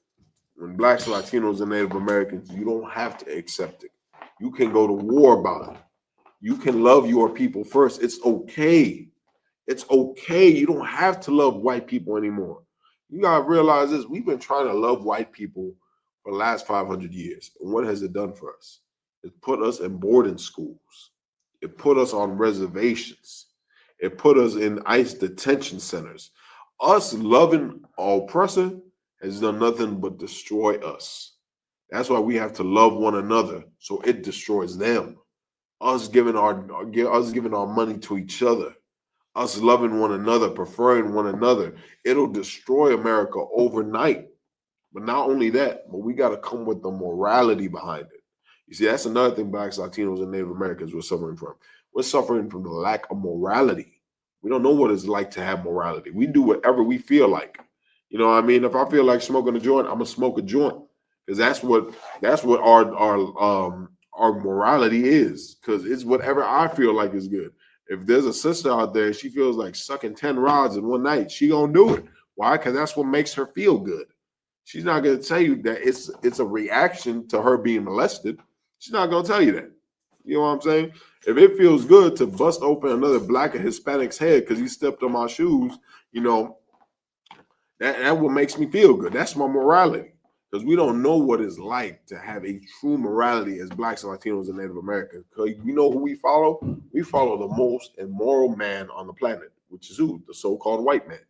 When blacks, Latinos, and Native Americans, you don't have to accept it. You can go to war about it. You can love your people first. It's okay. It's okay. You don't have to love white people anymore. You got to realize this. We've been trying to love white people for the last 500 years. And what has it done for us? It put us in boarding schools. It put us on reservations. It put us in ICE detention centers. Us loving our oppressor has done nothing but destroy us. That's why we have to love one another so it destroys them. Us giving our money to each other. Us loving one another, preferring one another. It'll destroy America overnight. But not only that, but we got to come with the morality behind it. You see, that's another thing blacks, Latinos, and Native Americans we're suffering from. We're suffering from the lack of morality. We don't know what it's like to have morality. We do whatever we feel like. You know what I mean? If I feel like smoking a joint, I'm gonna smoke a joint because that's what our morality is. Because it's whatever I feel like is good. If there's a sister out there, she feels like sucking 10 rods in one night, she gonna do it. Why? Because that's what makes her feel good. She's not gonna tell you that it's a reaction to her being molested. She's not gonna tell you that. You know what I'm saying? If it feels good to bust open another black or Hispanic's head because he stepped on my shoes, that what makes me feel good. That's my morality. Because we don't know what it's like to have a true morality as blacks, Latinos, and Native Americans. Because you know who we follow? We follow the most immoral man on the planet, which is who? The so-called white man.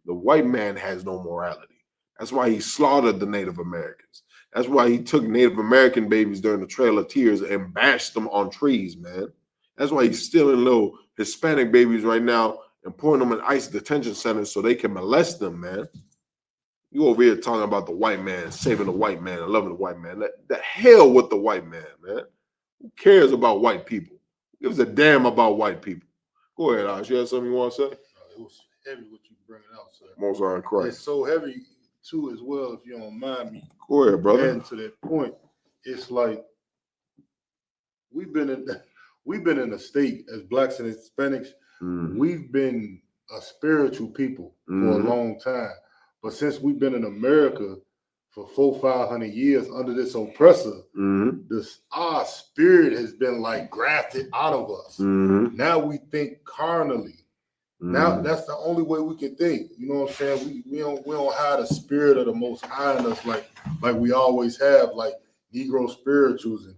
The white man has no morality. That's why he slaughtered the Native Americans. That's why he took Native American babies during the Trail of Tears and bashed them on trees, man. That's why he's stealing little Hispanic babies right now and putting them in ICE detention centers so they can molest them, man. You over here talking about the white man, saving the white man, and loving the white man. The hell with the white man, man. Who cares about white people? Who gives a damn about white people? Go ahead, Ash. You have something you want to say? It was heavy what you bringing out, sir. Most are in Christ. It's so heavy too, as well. If you don't mind me, go ahead, brother. And to that point, it's like we've been in a state as blacks and Hispanics. Mm-hmm. We've been a spiritual people for a long time, but since we've been in America for 400-500 years under this oppressor, our spirit has been like grafted out of us. Now we think carnally. Now that's the only way we can think. You know what I'm saying? We don't have the spirit of the Most High in us like we always have, like Negro spirituals and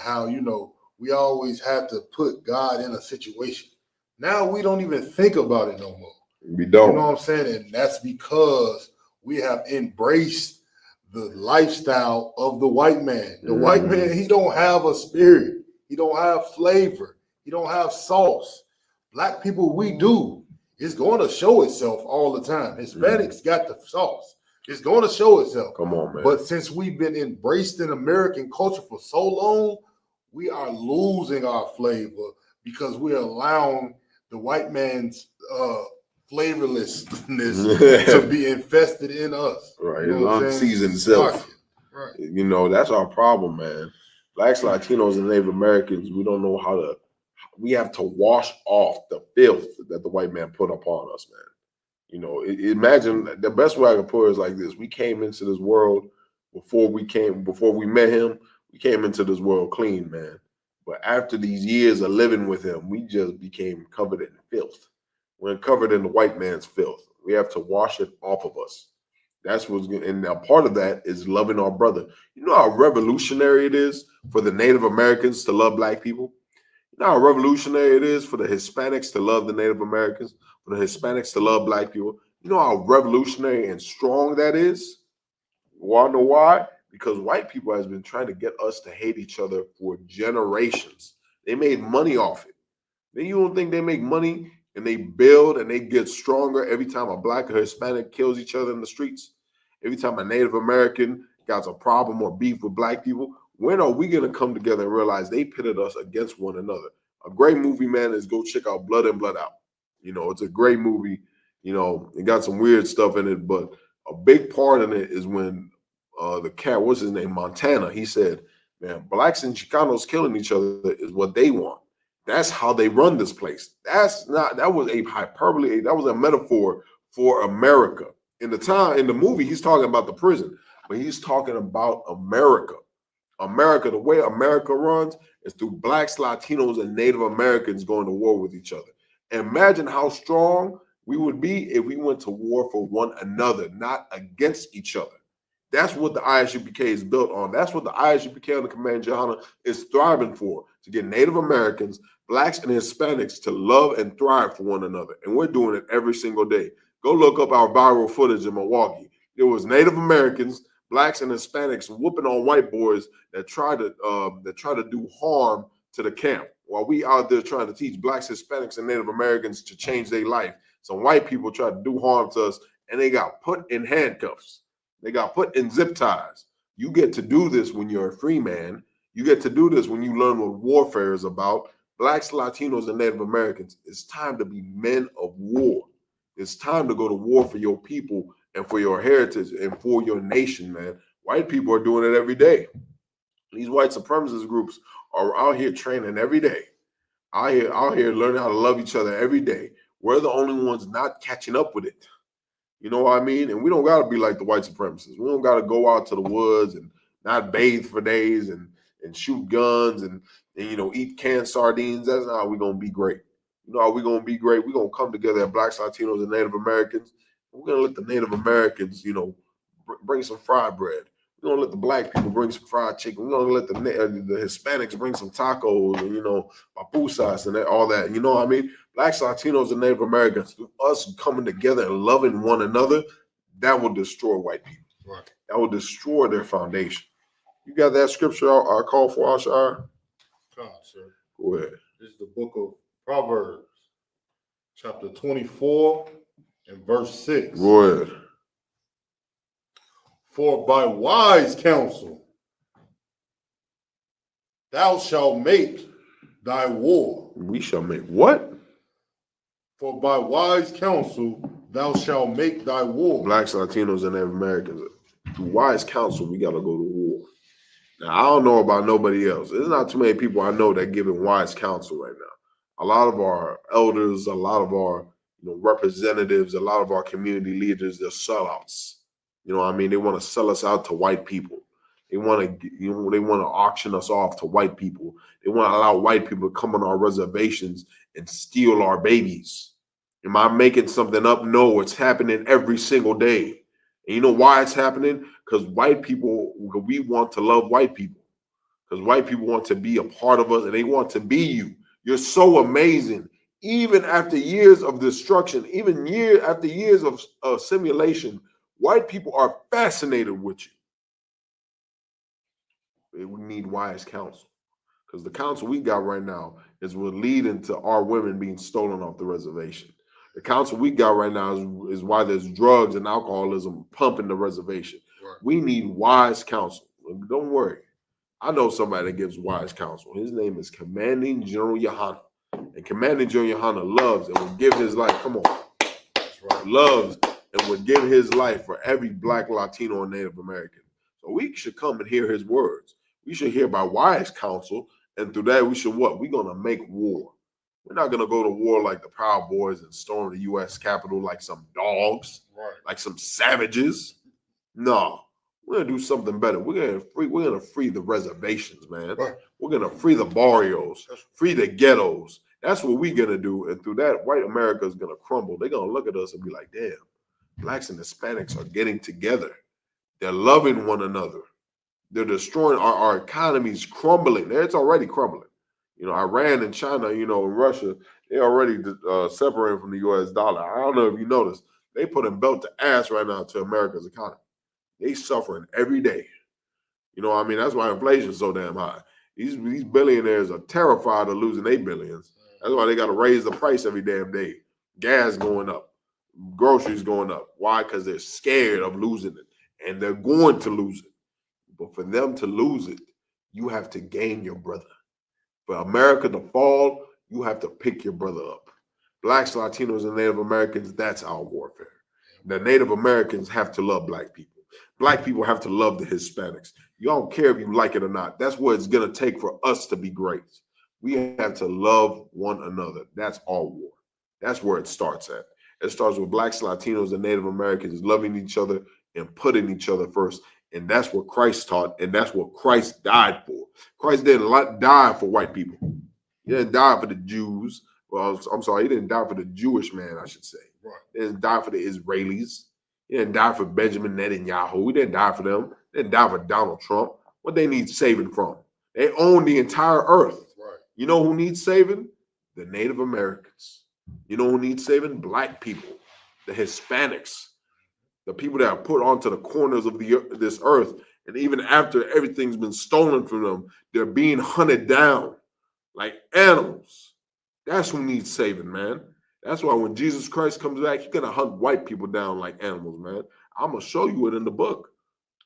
how, you know, we always have to put God in a situation. Now we don't even think about it no more. We don't. You know what I'm saying? And that's because we have embraced the lifestyle of the white man. The white man, he don't have a spirit. He don't have flavor. He don't have sauce. Black people, we do. It's going to show itself all the time. Hispanics got the sauce. It's going to show itself. Come on, man. But since we've been embraced in American culture for so long, we are losing our flavor because we're allowing the white man's flavorlessness to be infested in us. Right. You know Unseasoned self. Right. You know, that's our problem, man. Blacks, Latinos, and Native Americans, we don't know how to, we have to wash off the filth that the white man put upon us, man. You know, imagine the best way I can put it is like this. We came into this world before we met him, we came into this world clean, man. But after these years of living with him, we just became covered in filth. We're covered in the white man's filth. We have to wash it off of us. That's what's good. And now part of that is loving our brother. You know how revolutionary it is for the Native Americans to love black people? You know how revolutionary it is for the Hispanics to love the Native Americans, for the Hispanics to love black people? You know how revolutionary and strong that is? You want to know why? Because white people has been trying to get us to hate each other for generations. They made money off it. Then you don't think they make money and they build and they get stronger every time a black or Hispanic kills each other in the streets? Every time a Native American got a problem or beef with black people? When are we going to come together and realize they pitted us against one another? A great movie, man, is go check out Blood In, Blood Out. You know, it's a great movie. You know, it got some weird stuff in it, but a big part in it is when the cat, what's his name, Montana, he said, man, blacks and Chicanos killing each other is what they want. That's how they run this place. That was a hyperbole. That was a metaphor for America. In the movie, he's talking about the prison, but he's talking about America. America, the way America runs is through blacks, Latinos, and Native Americans going to war with each other. Imagine how strong we would be if we went to war for one another, not against each other. That's what the Isupk is built on. That's what the Isupk on the Command Johanna is thriving for, to get Native Americans, blacks, and Hispanics to love and thrive for one another. And we're doing it every single day. Go look up our viral footage in Milwaukee. There was Native Americans, blacks, and Hispanics whooping on white boys that try to do harm to the camp. While we out there trying to teach blacks, Hispanics, and Native Americans to change their life, some white people tried to do harm to us, and they got put in handcuffs. They got put in zip ties. You get to do this when you're a free man. You get to do this when you learn what warfare is about. Blacks, Latinos, and Native Americans, it's time to be men of war. It's time to go to war for your people and for your heritage and for your nation, man. White people are doing it every day. These white supremacist groups are out here training every day. Out here learning how to love each other every day. We're the only ones not catching up with it. You know what I mean? And we don't got to be like the white supremacists. We don't got to go out to the woods and not bathe for days and shoot guns and you know, eat canned sardines. That's not how we're going to be great. You know how we're going to be great? We're going to come together as blacks, Latinos, and Native Americans. We're going to let the Native Americans, you know, bring some fried bread. We're going to let the black people bring some fried chicken. We're going to let the Hispanics bring some tacos and, you know, papusas and all that. You know what I mean? Blacks, Latinos, and Native Americans, us coming together and loving one another, that will destroy white people. Right. That will destroy their foundation. You got that scripture I call for, Ashar? Come on, sir. Go ahead. This is the book of Proverbs, chapter 24 and verse 6. Go ahead. For by wise counsel thou shalt make thy war. We shall make what? For by wise counsel thou shalt make thy war. Blacks, Latinos, and Native Americans. Through wise counsel, we got to go to war. Now, I don't know about nobody else. There's not too many people I know that giving wise counsel right now. A lot of our elders, a lot of our representatives, a lot of our community leaders, they're sellouts. You know what I mean? They want to sell us out to white people. They want to, they want to auction us off to white people. They want to allow white people to come on our reservations and steal our babies. Am I making something up? No, it's happening every single day. And you know why it's happening? Because white people, we want to love white people. Because white people want to be a part of us and they want to be you. You're so amazing. Even after years of destruction, even year after years of simulation, white people are fascinated with you. We need wise counsel. Because the counsel we got right now is what leading to our women being stolen off the reservation. The counsel we got right now is why there's drugs and alcoholism pumping the reservation. Right. We need wise counsel. Don't worry. I know somebody that gives wise counsel. His name is Commanding General Yohana. And Commanding General Yohana loves and will give his life. Come on. That's right. Loves and would give his life for every Black, Latino, and Native American. So we should come and hear his words. We should hear by wise counsel. And through that, we should what? We're going to make war. We're not going to go to war like the Proud Boys and storm the U.S. Capitol like some dogs, right, like some savages. No, we're going to do something better. We're going to free the reservations, man. Right. We're going to free the barrios, free the ghettos. That's what we're going to do. And through that, white America is going to crumble. They're going to look at us and be like, damn, Blacks and Hispanics are getting together. They're loving one another. They're destroying our economies, crumbling. It's already crumbling. You know, Iran and China, and Russia, they already separating from the U.S. dollar. I don't know if you noticed. They putting belt to ass right now to America's economy. They suffering every day. You know what I mean? That's why inflation is so damn high. These billionaires are terrified of losing their billions. That's why they got to raise the price every damn day. Gas going up. Groceries going up. Why? Because they're scared of losing it. And they're going to lose it. But for them to lose it, you have to gain your brother. For America to fall, you have to pick your brother up. Blacks, Latinos, and Native Americans, that's our warfare. The Native Americans have to love Black people. Black people have to love the Hispanics. You don't care if you like it or not. That's what it's going to take for us to be great. We have to love one another. That's our war. That's where it starts at. It starts with Blacks, Latinos, and Native Americans loving each other and putting each other first. And that's what Christ taught, and that's what Christ died for. Christ didn't die for white people. He didn't die for the Jews. Well, I'm sorry, he didn't die for the Jewish man, I should say. Right. He didn't die for the Israelis. He didn't die for Benjamin Netanyahu. He didn't die for them. He didn't die for Donald Trump. What they need saving from? They own the entire earth. Right. You know who needs saving? The Native Americans. You know who needs saving? Black people, the Hispanics. The people that are put onto the corners of this earth, and even after everything's been stolen from them, they're being hunted down like animals. That's who needs saving, man. That's why when Jesus Christ comes back, he's going to hunt white people down like animals, man. I'm going to show you it in the book.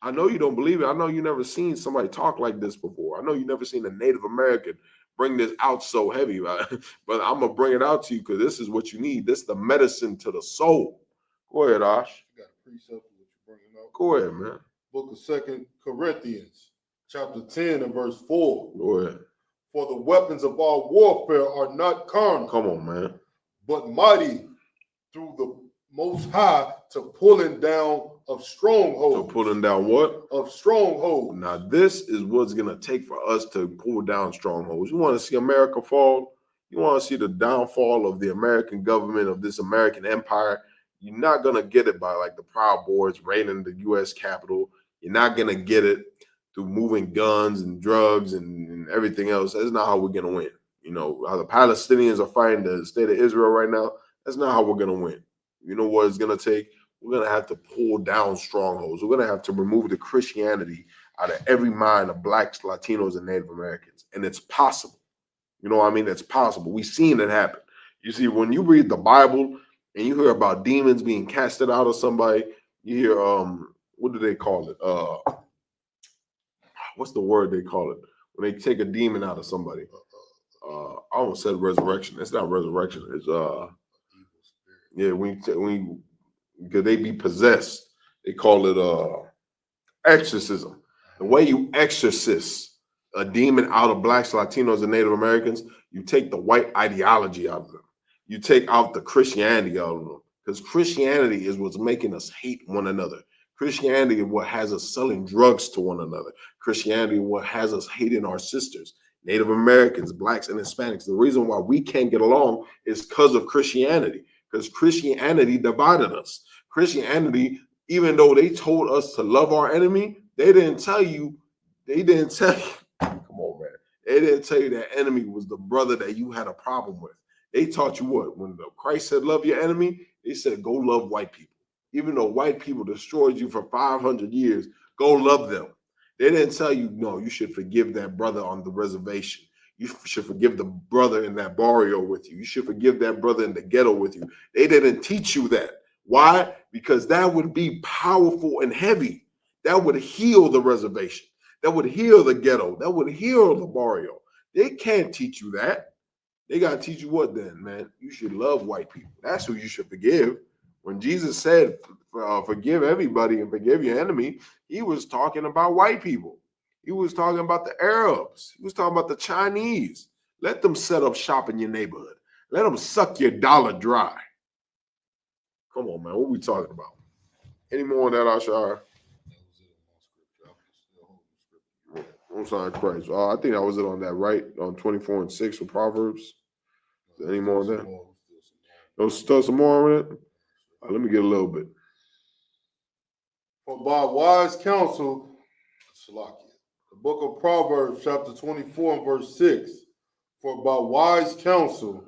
I know you don't believe it. I know you never seen somebody talk like this before. I know you never seen a Native American bring this out so heavy, but I'm going to bring it out to you because this is what you need. This is the medicine to the soul. Go ahead, Ash. Precept what you're bringing out. Go ahead, man. Book of 2 Corinthians, chapter 10 and verse 4. Go ahead. For the weapons of our warfare are not carnal. Come on, man. But mighty through the Most High to pulling down of strongholds. To pulling down what? Of strongholds. Now, this is what's going to take for us to pull down strongholds. You want to see America fall? You want to see the downfall of the American government, of this American empire? You're not going to get it by like the Proud Boys raiding the U.S. Capitol. You're not going to get it through moving guns and drugs and everything else. That's not how we're going to win. You know, how the Palestinians are fighting the state of Israel right now, that's not how we're going to win. You know what it's going to take? We're going to have to pull down strongholds. We're going to have to remove the Christianity out of every mind of Blacks, Latinos, and Native Americans. And it's possible. You know what I mean? It's possible. We've seen it happen. You see, when you read the Bible, and you hear about demons being casted out of somebody. You hear what do they call it? What's the word they call it? When they take a demon out of somebody. I almost said resurrection. It's not resurrection. It's because they be possessed. They call it exorcism. The way you exorcise a demon out of blacks, Latinos, and Native Americans, you take the white ideology out of them. You take out the Christianity out of them. Because Christianity is what's making us hate one another. Christianity is what has us selling drugs to one another. Christianity is what has us hating our sisters, Native Americans, blacks, and Hispanics. The reason why we can't get along is because of Christianity. Because Christianity divided us. Christianity, even though they told us to love our enemy, they didn't tell you, come on, man. They didn't tell you that enemy was the brother that you had a problem with. They taught you what? When Christ said love your enemy, they said go love white people. Even though white people destroyed you for 500 years, go love them. They didn't tell you, no, you should forgive that brother on the reservation. You should forgive the brother in that barrio with you. You should forgive that brother in the ghetto with you. They didn't teach you that. Why? Because that would be powerful and heavy. That would heal the reservation. That would heal the ghetto. That would heal the barrio. They can't teach you that. They got to teach you what then, man? You should love white people. That's who you should forgive. When Jesus said, forgive everybody and forgive your enemy, he was talking about white people. He was talking about the Arabs. He was talking about the Chinese. Let them set up shop in your neighborhood. Let them suck your dollar dry. Come on, man. What are we talking about? Any more on that, Ashar? I'm sorry, Christ. I think that was it on that, right? On 24 and 6 for Proverbs. Any more on that? There's still some more on it? Let me get a little bit. For by wise counsel, the book of Proverbs, chapter 24 and verse 6. For by wise counsel,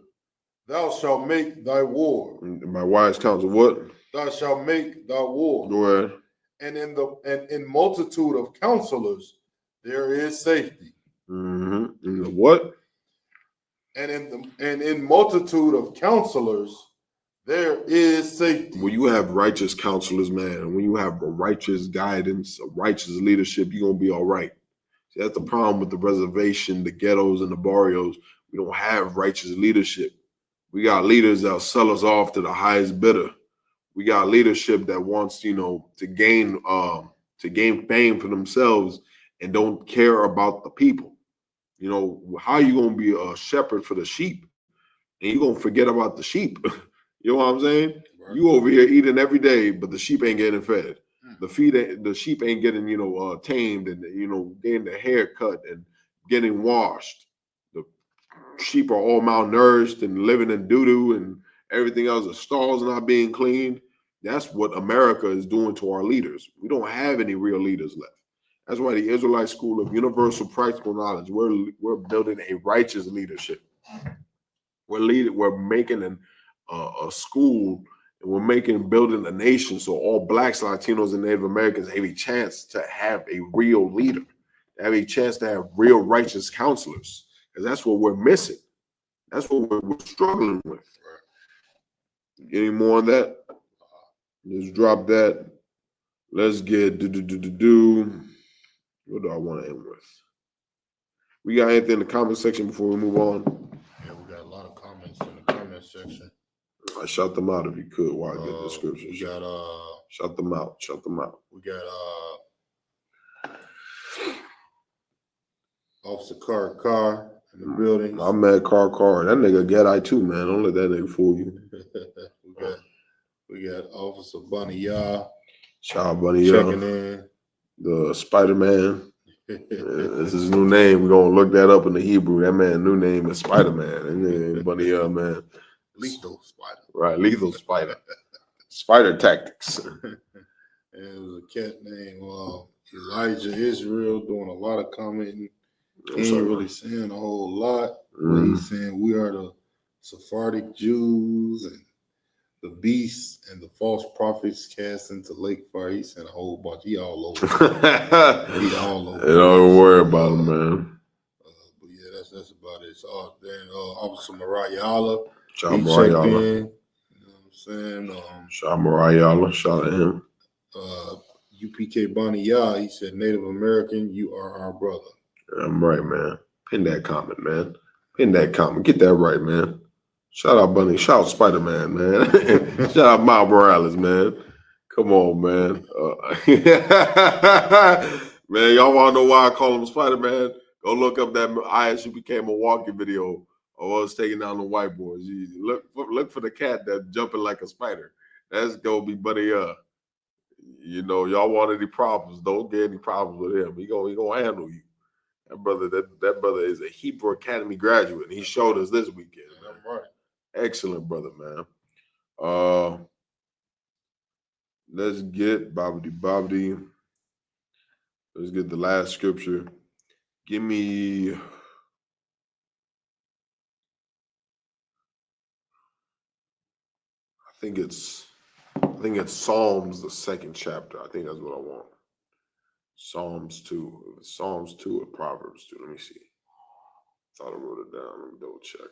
thou shalt make thy war. By wise counsel, what? Thou shalt make thy war. Go ahead. And in multitude of counselors, there is safety. Mm-hmm. In the what? And in multitude of counselors, there is safety. When you have righteous counselors, man, when you have a righteous guidance, a righteous leadership, you're going to be all right. See, that's the problem with the reservation, the ghettos, and the barrios. We don't have righteous leadership. We got leaders that'll sell us off to the highest bidder. We got leadership that wants, to gain fame for themselves and don't care about the people. How are you going to be a shepherd for the sheep and you're going to forget about the sheep? You know what I'm saying? Right. You over here eating every day, but the sheep ain't getting fed. The sheep ain't getting, tamed and, getting their hair cut and getting washed. The sheep are all malnourished and living in doo-doo and everything else. The stalls not being cleaned. That's what America is doing to our leaders. We don't have any real leaders left. That's why the Israelite School of Universal Practical Knowledge, we're building a righteous leadership. We're making a school, and we're building a nation so all blacks, Latinos, and Native Americans have a chance to have a real leader, have a chance to have real righteous counselors, because that's what we're missing. That's what we're struggling with. Any more on that? Let's drop that. Let's get What do I want to end with? We got anything in the comment section before we move on? Yeah, we got a lot of comments in the comment section. I shout them out if you could while I get the scriptures. We got shout them out. Shout them out. We got Officer Carr in the building. I'm mad Carr. That nigga Gadai too, man. Don't let that nigga fool you. we got Officer Bunny Yah. Shout out Bunny Yah. Checking in. The Spider-Man. This is his new name. We're gonna look that up in the Hebrew. That man's new name is Spider-Man. And Bunny Yah, man. Lethal Spider. Right, Lethal Spider. Spider Tactics. And it was a cat named Elijah Israel doing a lot of commenting. He ain't really saying a whole lot. But he's saying we are the Sephardic Jews and the beasts and the false prophets cast into lake fire. He said a whole bunch. He all over. He all over. Don't worry about him, man. But yeah, that's about it. So then Officer Mariah Allah. Shout Mariah Allah. You know what I'm saying? Shout Mariah Allah. Shout at him. UPK Bonnie Yah, he said, Native American, you are our brother. I'm right, man. Pin that comment, man. Pin that comment. Get that right, man. Shout out Bunny. Shout out Spider-Man, man. Shout out Miles Morales, man. Come on, man. Man, y'all want to know why I call him Spider-Man? Go look up that Isupk Milwaukee video of us taking down the white boys. You look for the cat that's jumping like a spider. That's going to be Buddy. You know, y'all want any problems, don't get any problems with him. He gonna handle you. That brother is a Hebrew Academy graduate, and he showed us this weekend. Man. Right. Excellent brother, man. Let's get Bobbity. Let's get the last scripture. Give me I think it's Psalms, the 2nd chapter. I think that's what I want. Psalms 2. Psalms 2 or Proverbs 2. Let me see. Thought I wrote it down. Let me double check.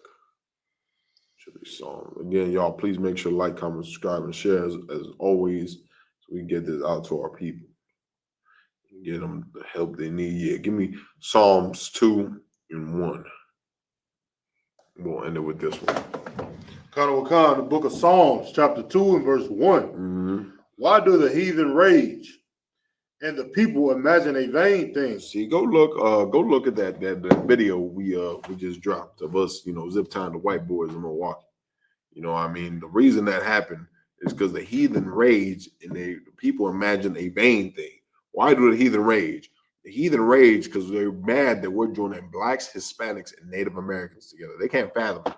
Should be Psalm. Again, y'all, please make sure to like, comment, subscribe, and share as always, so we can get this out to our people. Get them the help they need. Yeah, give me Psalms 2 and 1. We'll end it with this one. Khan, the book of Psalms, chapter 2 and verse 1. Mm-hmm. Why do the heathen rage and the people imagine a vain thing? See, go look at that video we just dropped of us, zip tying the white boys in Milwaukee. I mean, the reason that happened is because the heathen rage and the people imagine a vain thing. Why do the heathen rage? The heathen rage because they're mad that we're joining blacks, Hispanics, and Native Americans together. They can't fathom it.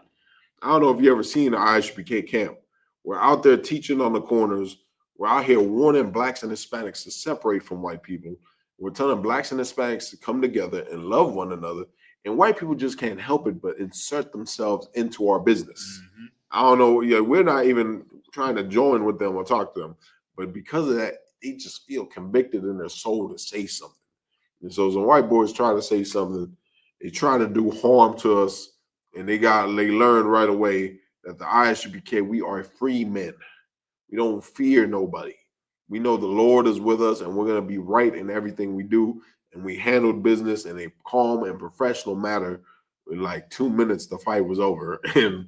I don't know if you ever seen the ISUPK camp. We're out there teaching on the corners. We're out here warning blacks and Hispanics to separate from white people. We're telling blacks and Hispanics to come together and love one another. And white people just can't help it but insert themselves into our business. Mm-hmm. I don't know. Yeah, we're not even trying to join with them or talk to them. But because of that, they just feel convicted in their soul to say something. And so some white boys try to say something. They try to do harm to us. And they learned right away that the ISUPK, we are free men. We don't fear nobody. We know the Lord is with us, and we're going to be right in everything we do. And we handled business in a calm and professional manner. In like 2 minutes, the fight was over, and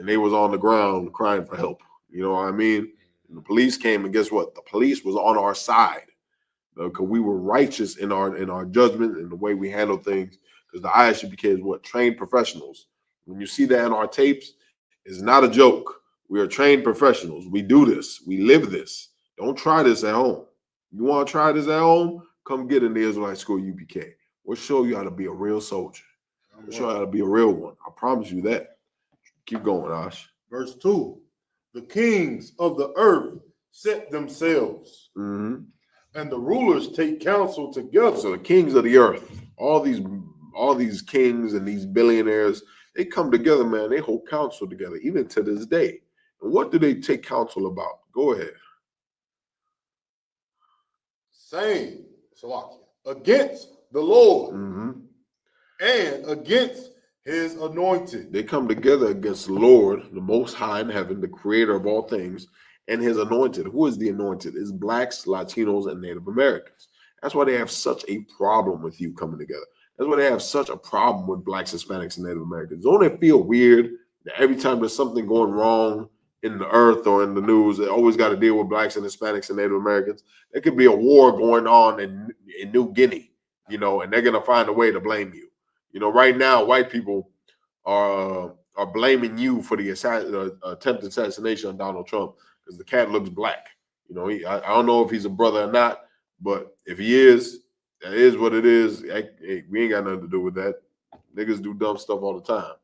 they was on the ground crying for help. You know what I mean? And the police came, and guess what? The police was on our side because we were righteous in our judgment and the way we handle things. Because the ISUPK is what? Trained professionals. When you see that in our tapes, it's not a joke. We are trained professionals. We do this. We live this. Don't try this at home. You want to try this at home? Come get in the Israelite School UPK. We'll show you how to be a real soldier. We'll show you how to be a real one. I promise you that. Keep going, Ash. Verse 2. The kings of the earth set themselves, and the rulers take counsel together. So the kings of the earth, all these kings and these billionaires, they come together, man. They hold counsel together, even to this day. And what do they take counsel about? Go ahead. Saying, against the Lord and against his anointed. They come together against the Lord, the Most High in heaven, the creator of all things, and his anointed. Who is the anointed? It's blacks, Latinos, and Native Americans. That's why they have such a problem with you coming together. That's why they have such a problem with blacks, Hispanics, and Native Americans. Don't it feel weird that every time there's something going wrong in the earth or in the news, they always got to deal with blacks and Hispanics and Native Americans? There could be a war going on in New Guinea, and they're going to find a way to blame you. Right now, white people are blaming you for the attempted assassination of Donald Trump because the cat looks black. I don't know if he's a brother or not, but if he is, that is what it is. Hey, we ain't got nothing to do with that. Niggas do dumb stuff all the time.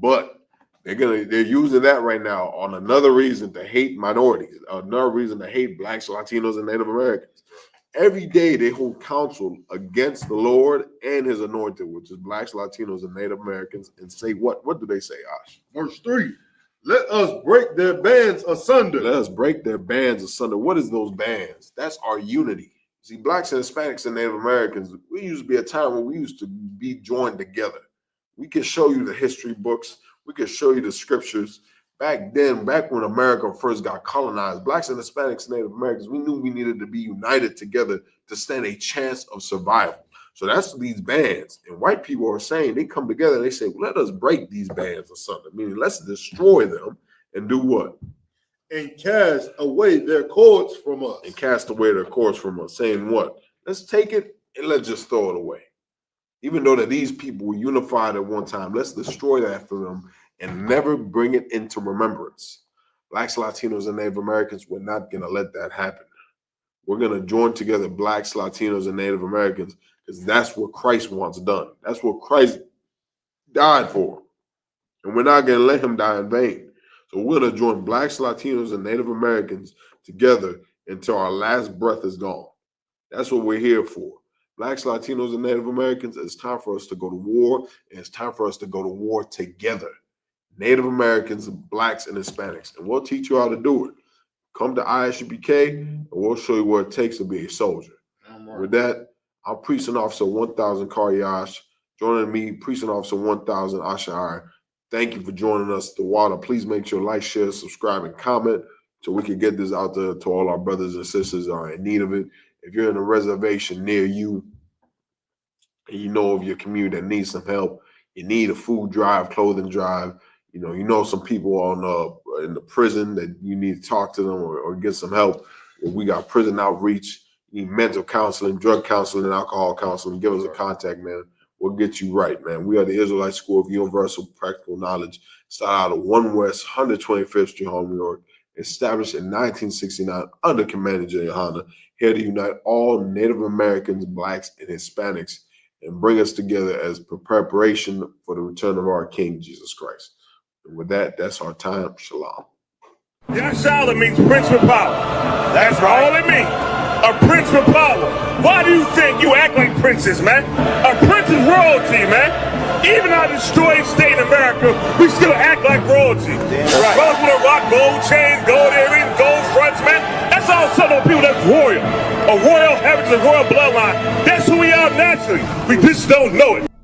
But they're using that right now on another reason to hate minorities, another reason to hate blacks, Latinos, and Native Americans. Every day they hold counsel against the Lord and his anointed, which is blacks, Latinos, and Native Americans, and say what? What do they say, Ash? Verse 3. Let us break their bands asunder. Let us break their bands asunder. What is those bands? That's our unity. See, blacks and Hispanics and Native Americans, we used to be a time when we used to be joined together. We can show you the history books. We can show you the scriptures. Back then, back when America first got colonized, blacks and Hispanics, Native Americans, we knew we needed to be united together to stand a chance of survival. So that's these bands. And white people are saying, they come together and they say, well, let us break these bands or something. Meaning, let's destroy them and do what? And cast away their cords from us. And cast away their cords from us. Saying what? Let's take it and let's just throw it away. Even though that these people were unified at one time, let's destroy that for them and never bring it into remembrance. Blacks, Latinos, and Native Americans, we're not going to let that happen. We're going to join together blacks, Latinos, and Native Americans because that's what Christ wants done. That's what Christ died for. And we're not going to let him die in vain. So we're going to join blacks, Latinos, and Native Americans together until our last breath is gone. That's what we're here for. Blacks, Latinos, and Native Americans, it's time for us to go to war, and it's time for us to go to war together. Native Americans, blacks, and Hispanics. And we'll teach you how to do it. Come to Isupk, and we'll show you what it takes to be a soldier. With that, I'm Precinct Officer 1000 Karyash. Joining me, Precinct Officer 1000 Ashar. Thank you for joining us, The Water. Please make sure to like, share, subscribe, and comment so we can get this out there to all our brothers and sisters who are in need of it. If you're in a reservation near you and you know of your community that needs some help, you need a food drive, clothing drive, you know some people on in the prison that you need to talk to them or get some help. We got prison outreach, you need mental counseling, drug counseling, and alcohol counseling. Give us a contact, man. We'll get you right, man. We are the Israelite School of Universal Practical Knowledge, started out of 1 West 125th Street, Harlem, New York, established in 1969 under Commander Jayahana, here to unite all Native Americans, blacks, and Hispanics and bring us together as preparation for the return of our King, Jesus Christ. And with that, that's our time. Shalom. Yashala means prince with power. That's all it means. A prince with power. Why do you think you act like princes, man? A prince is royalty, man. Even our destroyed state in America, we still act like royalty. Right. Brothers with a rock, gold chains, gold earrings, gold fronts, man. That's all Southern people that's royal. A royal heritage, a royal bloodline. That's who we are naturally. We just don't know it.